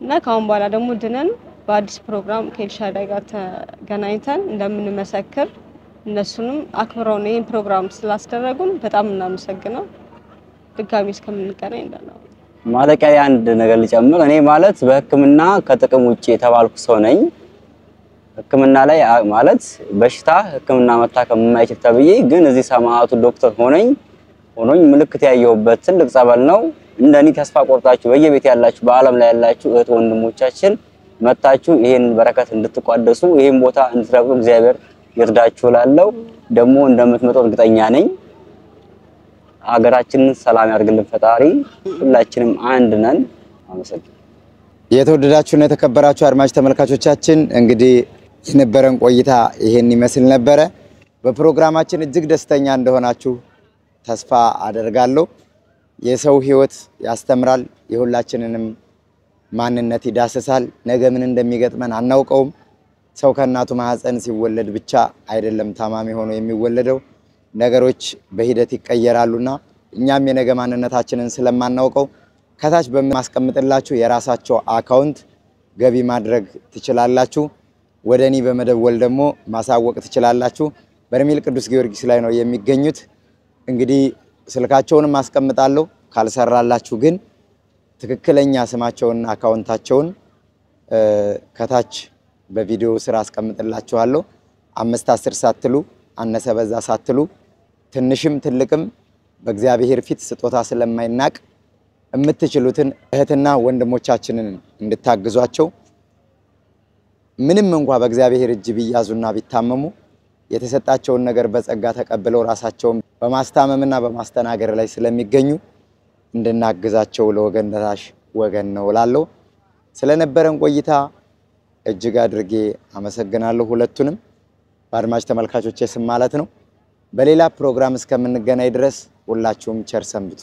እና ካሁን በኋላ ደግሞ ድነን በአዲስ ፕሮግራም ከኤልሻዳይ ጋር ተገናኝተን እንደምንመሰክር እነሱንም አክብረው ነው ይሄን ፕሮግራም ስላስደረጉን በጣም እናመሰግናለን። ድጋሚ እስከምንገናኝ እንደናው ማለቂያ አንድ ነገር ልጨምር። እኔ ማለት በህክምና ከጥቅም ውጪ የተባልኩ ሰው ነኝ። ህክምና ላይ ማለት በሽታ ህክምና መታከም የማይችል ተብዬ ግን እዚህ ሰማዕቱ ዶክተር ሆኖኝ ምልክት ያየሁበት ትልቅ ጸበል ነው። እንደኔ ተስፋ ቆርጣችሁ በየቤት ያላችሁ በአለም ላይ ያላችሁ እህት ወንድሞቻችን መጣችሁ ይሄን በረከት እንድትቋደሱ ይሄን ቦታ እንድትረግጡ እግዚአብሔር ይርዳችሁ እላለሁ። ደግሞ እንደምትመጡ እርግጠኛ ነኝ። ሀገራችንን ሰላም ያርግልን ፈጣሪ። ሁላችንም አንድ ነን። አመሰግናለሁ። የተወደዳችሁና የተከበራችሁ አድማጭ ተመልካቾቻችን እንግዲህ የነበረን ቆይታ ይሄን ይመስል ነበረ። በፕሮግራማችን እጅግ ደስተኛ እንደሆናችሁ ተስፋ አደርጋለሁ። የሰው ህይወት ያስተምራል፣ የሁላችንንም ማንነት ይዳሰሳል። ነገ ምን እንደሚገጥመን አናውቀውም። ሰው ከእናቱ ማህፀን ሲወለድ ብቻ አይደለም ታማሚ ሆኖ የሚወለደው። ነገሮች በሂደት ይቀየራሉና እኛም የነገ ማንነታችንን ስለማናውቀው ከታች በማስቀምጥላችሁ የራሳቸው አካውንት ገቢ ማድረግ ትችላላችሁ። ወደኔ በመደወል ደግሞ ማሳወቅ ትችላላችሁ። በርሜል ቅዱስ ጊዮርጊስ ላይ ነው የሚገኙት። እንግዲህ ስልካቸውንም አስቀምጣለሁ። ካልሰራላችሁ ግን ትክክለኛ ስማቸውንና አካውንታቸውን ከታች በቪዲዮ ስራ አስቀምጥላችኋለሁ። 5-10 ሳትሉ አነሰ በዛ ሳትሉ ትንሽም ትልቅም በእግዚአብሔር ፊት ስጦታ ስለማይናቅ የምትችሉትን እህትና ወንድሞቻችንን እንድታግዟቸው ምንም እንኳን በእግዚአብሔር እጅ ቢያዙና ቢታመሙ የተሰጣቸውን ነገር በጸጋ ተቀብለው ራሳቸውን በማስታመምና በማስተናገር ላይ ስለሚገኙ እንድናግዛቸው ለወገን ደራሽ ወገን ነው እላለሁ። ስለነበረን ቆይታ እጅግ አድርጌ አመሰግናለሁ ሁለቱንም በአድማጭ ተመልካቾቼ ስም ማለት ነው። በሌላ ፕሮግራም እስከምንገናኝ ድረስ ሁላችሁም ቸር ሰንብቱ።